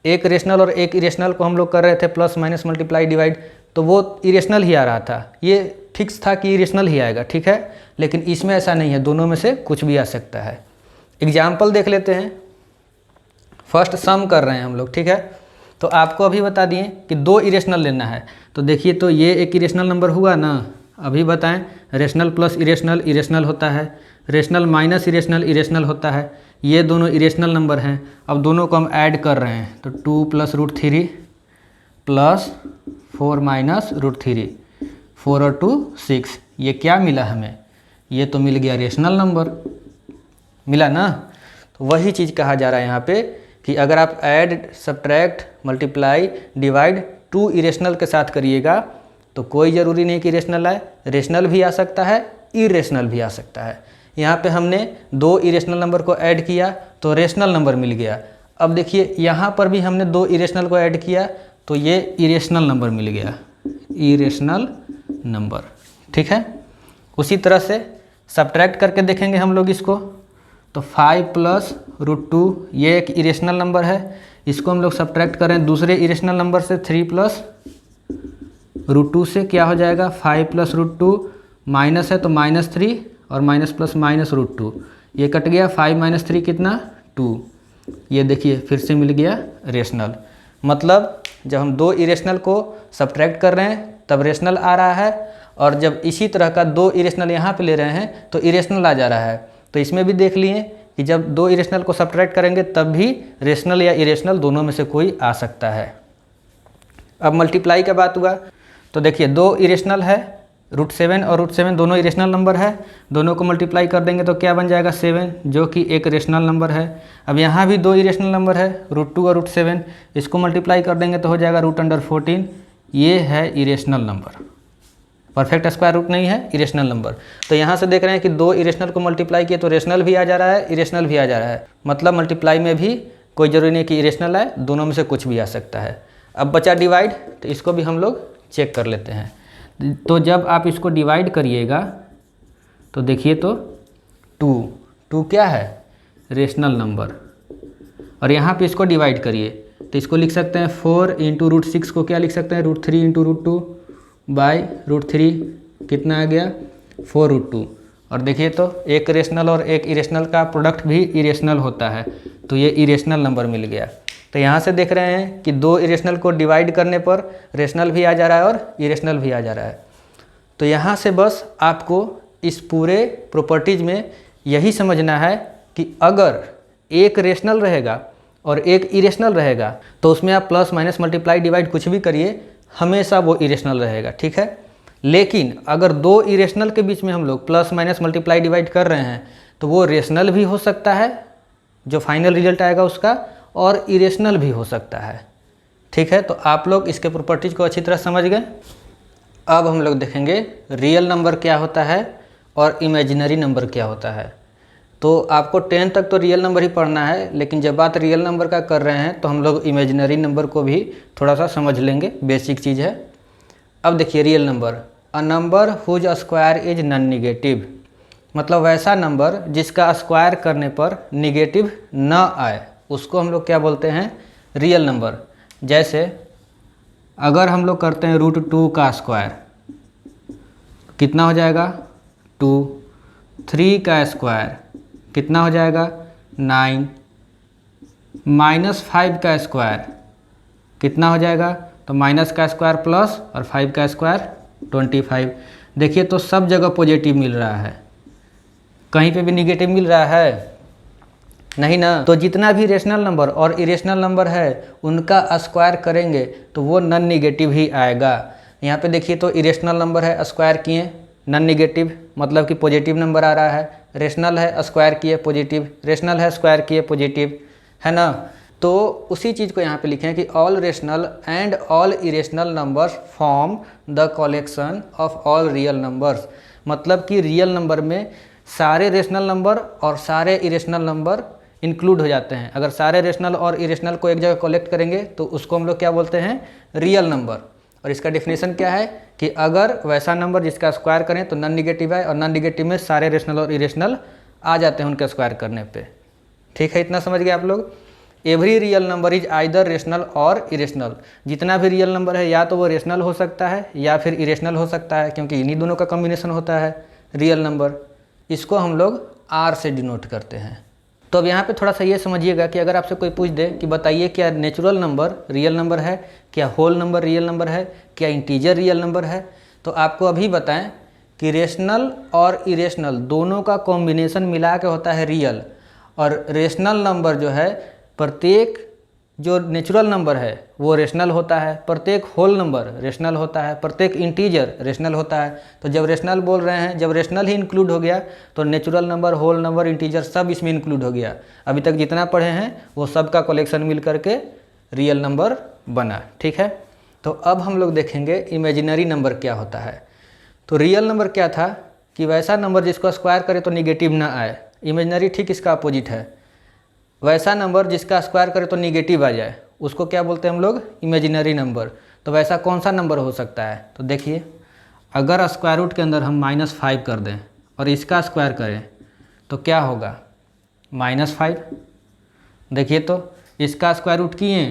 एक रेशनल और एक इरेशनल को हम लोग कर रहे थे प्लस माइनस मल्टीप्लाई डिवाइड, तो वो इरेशनल ही आ रहा था, ये फिक्स था कि इरेशनल ही आएगा, ठीक है। लेकिन इसमें ऐसा नहीं है, दोनों में से कुछ भी आ सकता है। एग्जाम्पल देख लेते हैं। फर्स्ट सम कर रहे हैं हम लोग, ठीक है। तो आपको अभी बता दिए कि दो इरेशनल लेना है, तो देखिए तो ये एक इरेशनल नंबर हुआ ना। अभी बताएं, रेशनल प्लस इरेशनल इरेशनल होता है, रेशनल माइनस इरेशनल इरेशनल होता है। ये दोनों इरेशनल नंबर हैं। अब दोनों को हम ऐड कर रहे हैं, तो 2 + √3 प्लस 4 माइनस √3, 4 और 2 6। ये क्या मिला हमें, ये तो मिल गया रेशनल नंबर, मिला ना। तो वही चीज़ कहा जा रहा है यहाँ पे कि अगर आप add subtract multiply divide 2 irrational के साथ करिएगा तो कोई ज़रूरी नहीं कि रेशनल आए, रेशनल भी आ सकता है, इरेशनल भी आ सकता है। यहाँ पे हमने दो इरेशनल नंबर को ऐड किया तो रेशनल नंबर मिल गया। अब देखिए यहाँ पर भी हमने दो इरेशनल को ऐड किया तो ये इरेशनल नंबर मिल गया, इरेशनल नंबर, ठीक है। उसी तरह से सब्ट्रैक्ट करके देखेंगे हम लोग इसको, तो 5 + √2 ये एक इरेशनल नंबर है, इसको हम लोग सब्ट्रैक्ट करें दूसरे इरेशनल नंबर से 3 + √2 से, क्या हो जाएगा 5 + √2, माइनस है तो -3 और माइनस प्लस माइनस √2, ये कट गया, 5 - 3 कितना 2। ये देखिए फिर से मिल गया रेशनल। मतलब जब हम दो इरेशनल को सब्ट्रैक्ट कर रहे हैं तब रेशनल आ रहा है, और जब इसी तरह का दो इरेशनल यहाँ पे ले रहे हैं तो इरेशनल आ जा रहा है। तो इसमें भी देख लिए कि जब दो इरेशनल को सब्ट्रैक्ट करेंगे तब भी रेशनल या इरेशनल दोनों में से कोई आ सकता है। अब मल्टीप्लाई का बात हुआ, तो देखिए दो इरेशनल है, √7 और √7 दोनों इरेशनल नंबर है, दोनों को मल्टीप्लाई कर देंगे तो क्या बन जाएगा 7, जो कि एक रेशनल नंबर है। अब यहाँ भी दो इरेशनल नंबर है, √2 और √7, इसको मल्टीप्लाई कर देंगे तो हो जाएगा √14, ये है irrational number. Perfect square root नहीं है, इरेशनल नंबर। तो यहाँ से देख रहे हैं कि दो इरेशनल को मल्टीप्लाई किए तो रेशनल भी आ जा रहा है, इरेशनल भी आ जा रहा है। मतलब मल्टीप्लाई में भी कोई ज़रूरी नहीं कि इरेशनल आए, दोनों में से कुछ भी आ सकता है। अब बचा डिवाइड, तो इसको भी हम लोग चेक कर लेते हैं। तो जब आप इसको डिवाइड करिएगा तो देखिए तो 2 क्या है, रेशनल नंबर, और यहाँ पे इसको डिवाइड करिए तो इसको लिख सकते हैं 4 × √6 को क्या लिख सकते हैं, √3 × √2 बाई √3, कितना आ गया 4 √2। और देखिए तो एक रेशनल और एक इरेशनल का प्रोडक्ट भी इरेशनल होता है, तो ये इरेशनल नंबर मिल गया। तो यहाँ से देख रहे हैं कि दो इरेशनल को डिवाइड करने पर रेशनल भी आ जा रहा है और इरेशनल भी आ जा रहा है। तो यहाँ से बस आपको इस पूरे प्रॉपर्टीज में यही समझना है कि अगर एक रेशनल रहेगा और एक इरेशनल रहेगा तो उसमें आप प्लस माइनस मल्टीप्लाई डिवाइड कुछ भी करिए, हमेशा वो इरेशनल रहेगा, ठीक है। लेकिन अगर दो इरेशनल के बीच में हम लोग प्लस माइनस मल्टीप्लाई डिवाइड कर रहे हैं तो वो रेशनल भी हो सकता है, जो फाइनल रिजल्ट आएगा उसका, और इरेशनल भी हो सकता है, ठीक है। तो आप लोग इसके प्रॉपर्टीज को अच्छी तरह समझ गए। अब हम लोग देखेंगे रियल नंबर क्या होता है और इमेजिनरी नंबर क्या होता है। तो आपको 10 तक तो रियल नंबर ही पढ़ना है, लेकिन जब बात रियल नंबर का कर रहे हैं तो हम लोग इमेजिनरी नंबर को भी थोड़ा सा समझ लेंगे, बेसिक चीज़ है। अब देखिए real number, a number whose square is non negative, मतलब वैसा नंबर जिसका स्क्वायर करने पर निगेटिव न आए, उसको हम लोग क्या बोलते हैं, रियल नंबर। जैसे अगर हम लोग करते हैं √2 का स्क्वायर, कितना हो जाएगा 2, 3 का स्क्वायर कितना हो जाएगा 9, -5 का स्क्वायर कितना हो जाएगा, तो माइनस का स्क्वायर प्लस और 5 का स्क्वायर 25। देखिए तो सब जगह पॉजिटिव मिल रहा है, कहीं पे भी निगेटिव मिल रहा है नहीं ना। तो जितना भी रेशनल नंबर और इरेशनल नंबर है उनका स्क्वायर करेंगे तो वो नॉन निगेटिव ही आएगा। यहाँ पे देखिए तो इरेशनल नंबर है, स्क्वायर किए नॉन निगेटिव, मतलब कि पॉजिटिव नंबर आ रहा है। रेशनल है, स्क्वायर किए पॉजिटिव, रेशनल है, स्क्वायर किए पॉजिटिव, है ना। तो उसी चीज़ को यहाँ पे लिखें कि all rational and all irrational numbers form the collection of all real numbers. मतलब कि रियल नंबर में सारे रेशनल नंबर और सारे इरेशनल नंबर इंक्लूड हो जाते हैं। अगर सारे रेशनल और इरेशनल को एक जगह कलेक्ट करेंगे तो उसको हम लोग क्या बोलते हैं, रियल नंबर। और इसका डेफिनेशन क्या है कि अगर वैसा नंबर जिसका स्क्वायर करें तो नॉन निगेटिव है, और नॉन निगेटिव में सारे रेशनल और इरेशनल आ जाते हैं उनके स्क्वायर करने पे। ठीक है, इतना समझ गए आप लोग। Every real number is either rational और इरेशनल। जितना भी रियल नंबर है या तो वो रेशनल हो सकता है या फिर इरेशनल हो सकता है, क्योंकि इन्हीं दोनों का कॉम्बिनेशन होता है रियल नंबर। इसको हम लोग आर से डिनोट करते हैं। तो अब यहाँ पे थोड़ा सा ये समझिएगा कि अगर आपसे कोई पूछ दे कि बताइए क्या नेचुरल नंबर रियल नंबर है, क्या होल नंबर रियल नंबर है, क्या इंटीजर रियल नंबर है, तो आपको अभी बताएं कि रेशनल और इरेशनल दोनों का कॉम्बिनेशन मिला के होता है रियल। और रेशनल नंबर जो है, प्रत्येक जो नेचुरल नंबर है वो रेशनल होता है, प्रत्येक होल नंबर रेशनल होता है, प्रत्येक इंटीजर रेशनल होता है। तो जब रेशनल बोल रहे हैं, जब रेशनल ही इंक्लूड हो गया तो natural number, whole number, integer सब इसमें इंक्लूड हो गया। अभी तक जितना पढ़े हैं वो सब का कलेक्शन मिल करके रियल नंबर बना। ठीक है, तो अब हम लोग देखेंगे इमेजिनरी नंबर क्या होता है। तो रियल नंबर क्या था कि वैसा नंबर जिसको स्क्वायर करे तो निगेटिव ना आए। इमेजिनरी ठीक इसका अपोजिट है, वैसा नंबर जिसका स्क्वायर करे तो निगेटिव आ जाए, उसको क्या बोलते हैं हम लोग, इमेजिनरी नंबर। तो वैसा कौन सा नंबर हो सकता है, तो देखिए अगर स्क्वायर रूट के अंदर हम -5 कर दें और इसका स्क्वायर करें तो क्या होगा, -5। देखिए तो इसका स्क्वायर रूट किए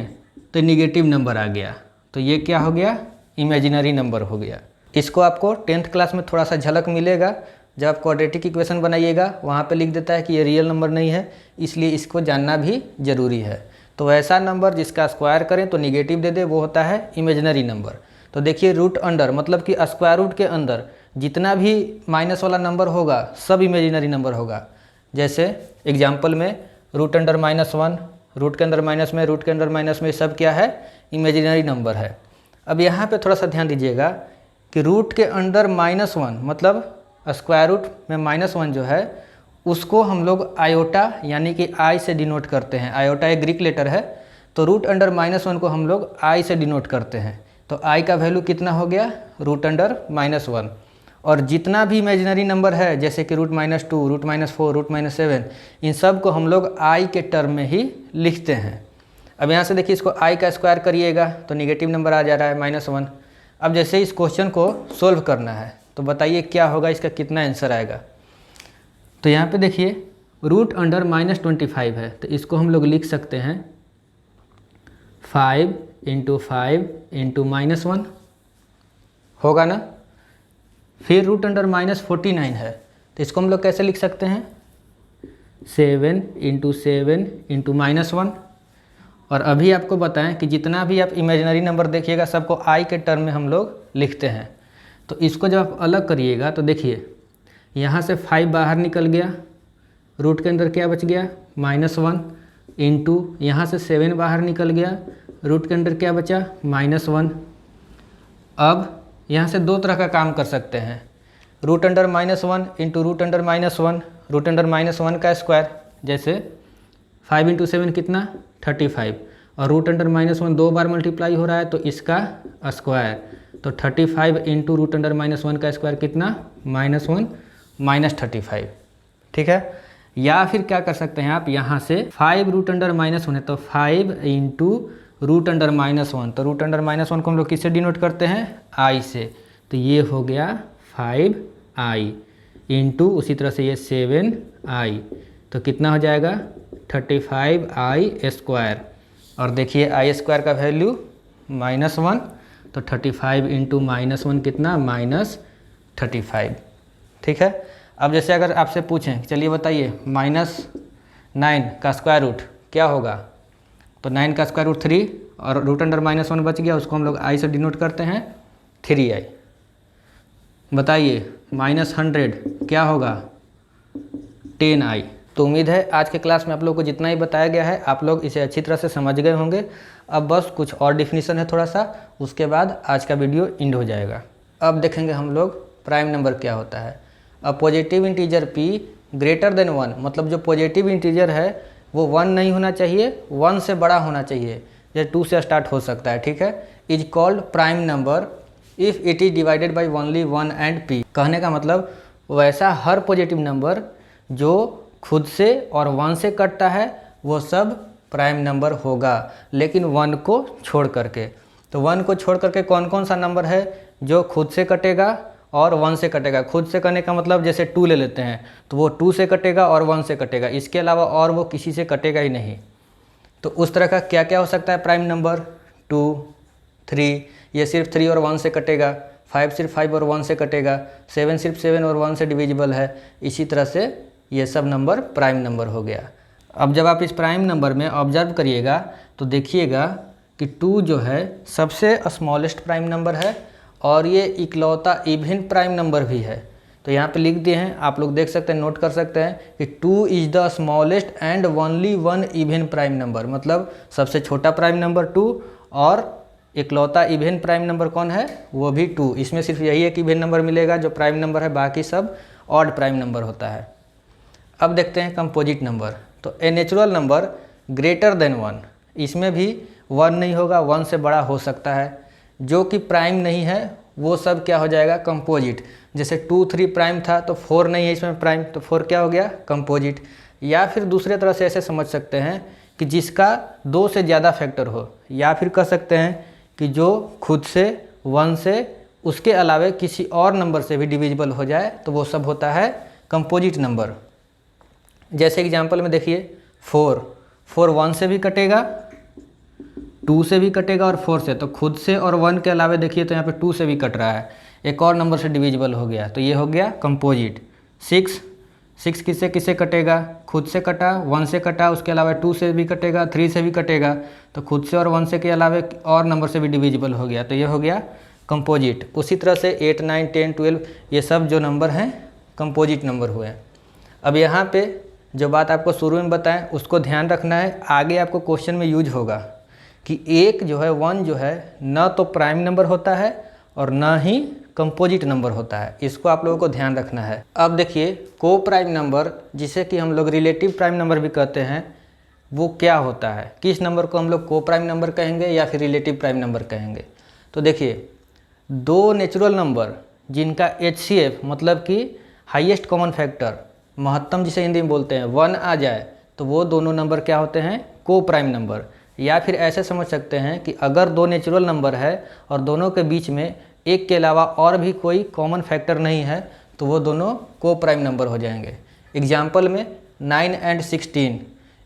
तो निगेटिव नंबर आ गया, तो ये क्या हो गया, इमेजिनरी नंबर हो गया। इसको आपको 10th क्लास में थोड़ा सा झलक मिलेगा, जब आप क्वाड्रेटिक इक्वेशन बनाइएगा वहाँ पे लिख देता है कि ये रियल नंबर नहीं है, इसलिए इसको जानना भी ज़रूरी है। तो ऐसा नंबर जिसका स्क्वायर करें तो निगेटिव दे दे वो होता है इमेजिनरी नंबर। तो देखिए रूट अंडर मतलब कि स्क्वायर रूट के अंदर जितना भी माइनस वाला नंबर होगा सब इमेजिनरी नंबर होगा। जैसे एग्जाम्पल में रूट अंडर -1, रूट के अंदर माइनस में, रूट के अंदर माइनस में, सब क्या है, इमेजिनरी नंबर है। अब यहाँ पर थोड़ा सा ध्यान दीजिएगा कि रूट के अंडर -1 मतलब स्क्वायर रूट में -1 जो है उसको हम लोग आयोटा यानी कि आई से डिनोट करते हैं। आयोटा एक ग्रीक लेटर है, तो रूट अंडर -1 को हम लोग आई से डिनोट करते हैं। तो आई का वैल्यू कितना हो गया, रूट अंडर -1। और जितना भी इमेजिनरी नंबर है जैसे कि रूट -2, रूट -4, रूट -7, इन सब को हम लोग आई के टर्म में ही लिखते हैं। अब यहाँ से देखिए इसको आई का स्क्वायर करिएगा तो निगेटिव नंबर आ जा रहा है -1। अब जैसे इस क्वेश्चन को सोल्व करना है तो बताइए क्या होगा, इसका कितना आंसर आएगा। तो यहाँ पे देखिए रूट अंडर -25 है, तो इसको हम लोग लिख सकते हैं 5 × 5 × -1 होगा ना। फिर रूट अंडर -49 है, तो इसको हम लोग कैसे लिख सकते हैं, 7 × 7 × -1। और अभी आपको बताएं कि जितना भी आप इमेजिनरी नंबर देखिएगा सबको आई के टर्म में हम लोग लिखते हैं। तो इसको जब आप अलग करिएगा तो देखिए यहाँ से 5 बाहर निकल गया, रूट के अंदर क्या बच गया, -1 इंटू यहाँ से 7 बाहर निकल गया, रूट के अंदर क्या बचा, -1। अब यहाँ से दो तरह का काम कर सकते हैं, root under -1 into root under -1, root under -1 का स्क्वायर, जैसे 5 × 7 कितना, 35, और रूट अंडर -1 दो बार मल्टीप्लाई हो रहा है तो इसका स्क्वायर, तो 35 इंटू रूट अंडर -1 का स्क्वायर कितना, -1 -35। ठीक है, या फिर क्या कर सकते हैं आप, यहाँ से 5 रूट अंडर -1 है तो 5 इंटू रूट अंडर -1, तो रूट अंडर -1 को हम लोग किससे डिनोट करते हैं, आई से, तो ये हो गया 5i इंटू उसी तरह से ये 7i, तो कितना हो जाएगा 35i स्क्वायर। और देखिए आई स्क्वायर का वैल्यू -1, तो 35 इंटू -1 कितना, -35। ठीक है, अब जैसे अगर आपसे पूछें चलिए बताइए -9 का स्क्वायर रूट क्या होगा, तो 9 का स्क्वायर रूट 3 और रूट अंडर -1 बच गया, उसको हम लोग आई से डिनोट करते हैं 3i। बताइए -100 क्या होगा, 10i। तो उम्मीद है आज के क्लास में आप लोग को जितना ही बताया गया है आप लोग इसे अच्छी तरह से समझ गए होंगे। अब बस कुछ और डिफिनीशन है थोड़ा सा, उसके बाद आज का वीडियो एंड हो जाएगा। अब देखेंगे हम लोग प्राइम नंबर क्या होता है। अब positive integer p greater than 1 मतलब जो पॉजिटिव इंटीजर है वो 1 नहीं होना चाहिए, 1 से बड़ा होना चाहिए, जैसे 2 से स्टार्ट हो सकता है, ठीक है। Is called prime number if it is divided by only 1 and p। कहने का मतलब वैसा हर पॉजिटिव नंबर जो खुद से और 1 से कटता है वो सब प्राइम नंबर होगा, लेकिन 1 को छोड़ करके। तो 1 को छोड़ करके कौन कौन सा नंबर है जो खुद से कटेगा और 1 से कटेगा। खुद से करने का मतलब जैसे 2 ले लेते हैं तो वो 2 से कटेगा और 1 से कटेगा, इसके अलावा और वो किसी से कटेगा ही नहीं। तो उस तरह का क्या क्या हो सकता है प्राइम नंबर? 2, 3, ये सिर्फ 3 और 1 से कटेगा। 5 सिर्फ 5 और 1 से कटेगा। 7 सिर्फ 7 और 1 से डिविजिबल है। इसी तरह से ये सब नंबर प्राइम नंबर हो गया। अब जब आप इस प्राइम नंबर में ऑब्जर्व करिएगा तो देखिएगा कि 2 जो है सबसे स्मॉलेस्ट प्राइम नंबर है और ये इकलौता इवन प्राइम नंबर भी है। तो यहाँ पे लिख दिए हैं, आप लोग देख सकते हैं, नोट कर सकते हैं कि 2 is the smallest and only 1 even prime number. मतलब सबसे छोटा प्राइम नंबर 2 और इकलौता इवन प्राइम नंबर कौन है? वो भी 2। इसमें सिर्फ यही एक इवन नंबर मिलेगा जो प्राइम नंबर है, बाकी सब ऑड प्राइम नंबर होता है। अब देखते हैं कंपोजिट नंबर। तो a natural number greater than 1, इसमें भी 1 नहीं होगा, 1 से बड़ा हो सकता है। जो कि प्राइम नहीं है वो सब क्या हो जाएगा? कंपोजिट। जैसे 2, 3 प्राइम था तो 4 नहीं है इसमें प्राइम, तो 4 क्या हो गया? कंपोजिट। या फिर दूसरे तरह से ऐसे समझ सकते हैं कि जिसका 2 से ज़्यादा फैक्टर हो, या फिर कह सकते हैं कि जो खुद से 1 से उसके अलावे किसी और नंबर से भी डिविजिबल हो जाए तो वो सब होता है कंपोजिट नंबर। जैसे एग्जांपल में देखिए 4 1 से भी कटेगा, 2 से भी कटेगा और 4 से। तो खुद से और 1 के अलावे देखिए तो यहाँ पे 2 से भी कट रहा है, एक और नंबर से डिविजिबल हो गया, तो ये हो गया कंपोजिट। 6 किससे किससे कटेगा? खुद से कटा, 1 से कटा, उसके अलावा 2 से भी कटेगा, 3 से भी कटेगा, तो खुद से और 1 से के अलावे और नंबर से भी डिविजिबल हो गया, तो ये हो गया कंपोजिट। उसी तरह से 8, 9, 10, 12 ये सब जो नंबर हैं कंपोजिट नंबर हुए। अब यहाँ पे जो बात आपको शुरू में बताएं उसको ध्यान रखना है, आगे आपको क्वेश्चन में यूज होगा कि एक जो है 1 जो है न तो प्राइम नंबर होता है और न ही कंपोजिट नंबर होता है, इसको आप लोगों को ध्यान रखना है। अब देखिए को प्राइम नंबर, जिसे कि हम लोग रिलेटिव प्राइम नंबर भी कहते हैं, वो क्या होता है? किस नंबर को हम लोग को प्राइम नंबर कहेंगे या फिर रिलेटिव प्राइम नंबर कहेंगे? तो देखिए 2 नेचुरल नंबर जिनका HCF मतलब कि हाईएस्ट कॉमन फैक्टर, महत्तम जिसे हिंदी में बोलते हैं, 1 आ जाए तो वो दोनों नंबर क्या होते हैं? को प्राइम नंबर। या फिर ऐसे समझ सकते हैं कि अगर 2 नेचुरल नंबर है और दोनों के बीच में एक के अलावा और भी कोई कॉमन फैक्टर नहीं है तो वो दोनों को प्राइम नंबर हो जाएंगे। एग्जाम्पल में 9 एंड 16,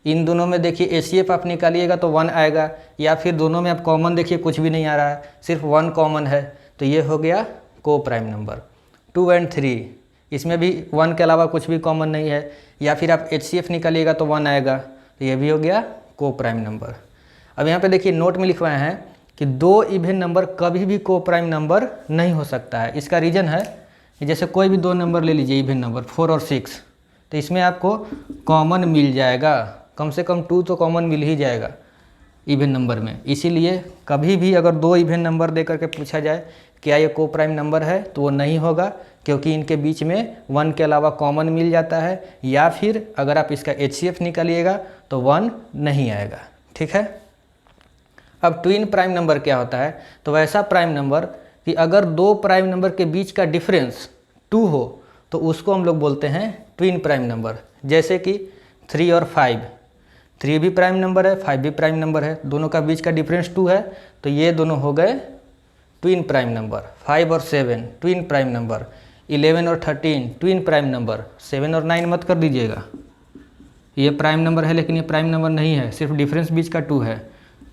इन दोनों में देखिए HCF आप निकालिएगा तो 1 आएगा, या फिर दोनों में आप कॉमन देखिए कुछ भी नहीं आ रहा है, सिर्फ 1 कॉमन है, तो ये हो गया को प्राइम नंबर। 2 एंड 3, इसमें भी 1 के अलावा कुछ भी कॉमन नहीं है, या फिर आप HCF निकालिएगा तो 1 आएगा, तो ये भी हो गया को प्राइम नंबर। अब यहाँ पे देखिए नोट में लिखवाए हैं कि 2 इवन नंबर कभी भी को प्राइम नंबर नहीं हो सकता है। इसका रीज़न है कि जैसे कोई भी 2 नंबर ले लीजिए इवन नंबर 4 और 6, तो इसमें आपको कॉमन मिल जाएगा, कम से कम 2 तो कॉमन मिल ही जाएगा इवन नंबर में। इसीलिए कभी भी अगर 2 इवन नंबर दे करके पूछा जाए क्या ये को प्राइम नंबर है तो वो नहीं होगा, क्योंकि इनके बीच में 1 के अलावा कॉमन मिल जाता है, या फिर अगर आप इसका HCF निकालिएगा तो 1 नहीं आएगा। ठीक है। अब ट्विन प्राइम नंबर क्या होता है? तो वैसा प्राइम नंबर कि अगर 2 प्राइम नंबर के बीच का डिफरेंस 2 हो तो उसको हम लोग बोलते हैं ट्विन प्राइम नंबर। जैसे कि 3 और 5, 3 भी प्राइम नंबर है, 5 भी प्राइम नंबर है, दोनों का बीच का डिफरेंस 2 है, तो ये दोनों हो गए ट्विन प्राइम नंबर। 5 और 7 ट्विन प्राइम नंबर, 11 और 13 ट्विन प्राइम नंबर। 7 और 9 मत कर दीजिएगा, ये प्राइम नंबर है लेकिन ये प्राइम नंबर नहीं है, सिर्फ डिफरेंस बीच का 2 है,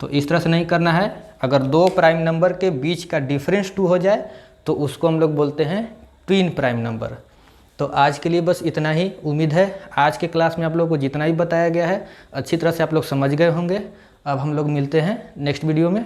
तो इस तरह से नहीं करना है। अगर 2 प्राइम नंबर के बीच का डिफरेंस 2 हो जाए तो उसको हम लोग बोलते हैं ट्विन प्राइम नंबर। तो आज के लिए बस इतना ही। उम्मीद है आज के क्लास में आप लोगों को जितना भी बताया गया है अच्छी तरह से आप लोग समझ गए होंगे। अब हम लोग मिलते हैं नेक्स्ट वीडियो में।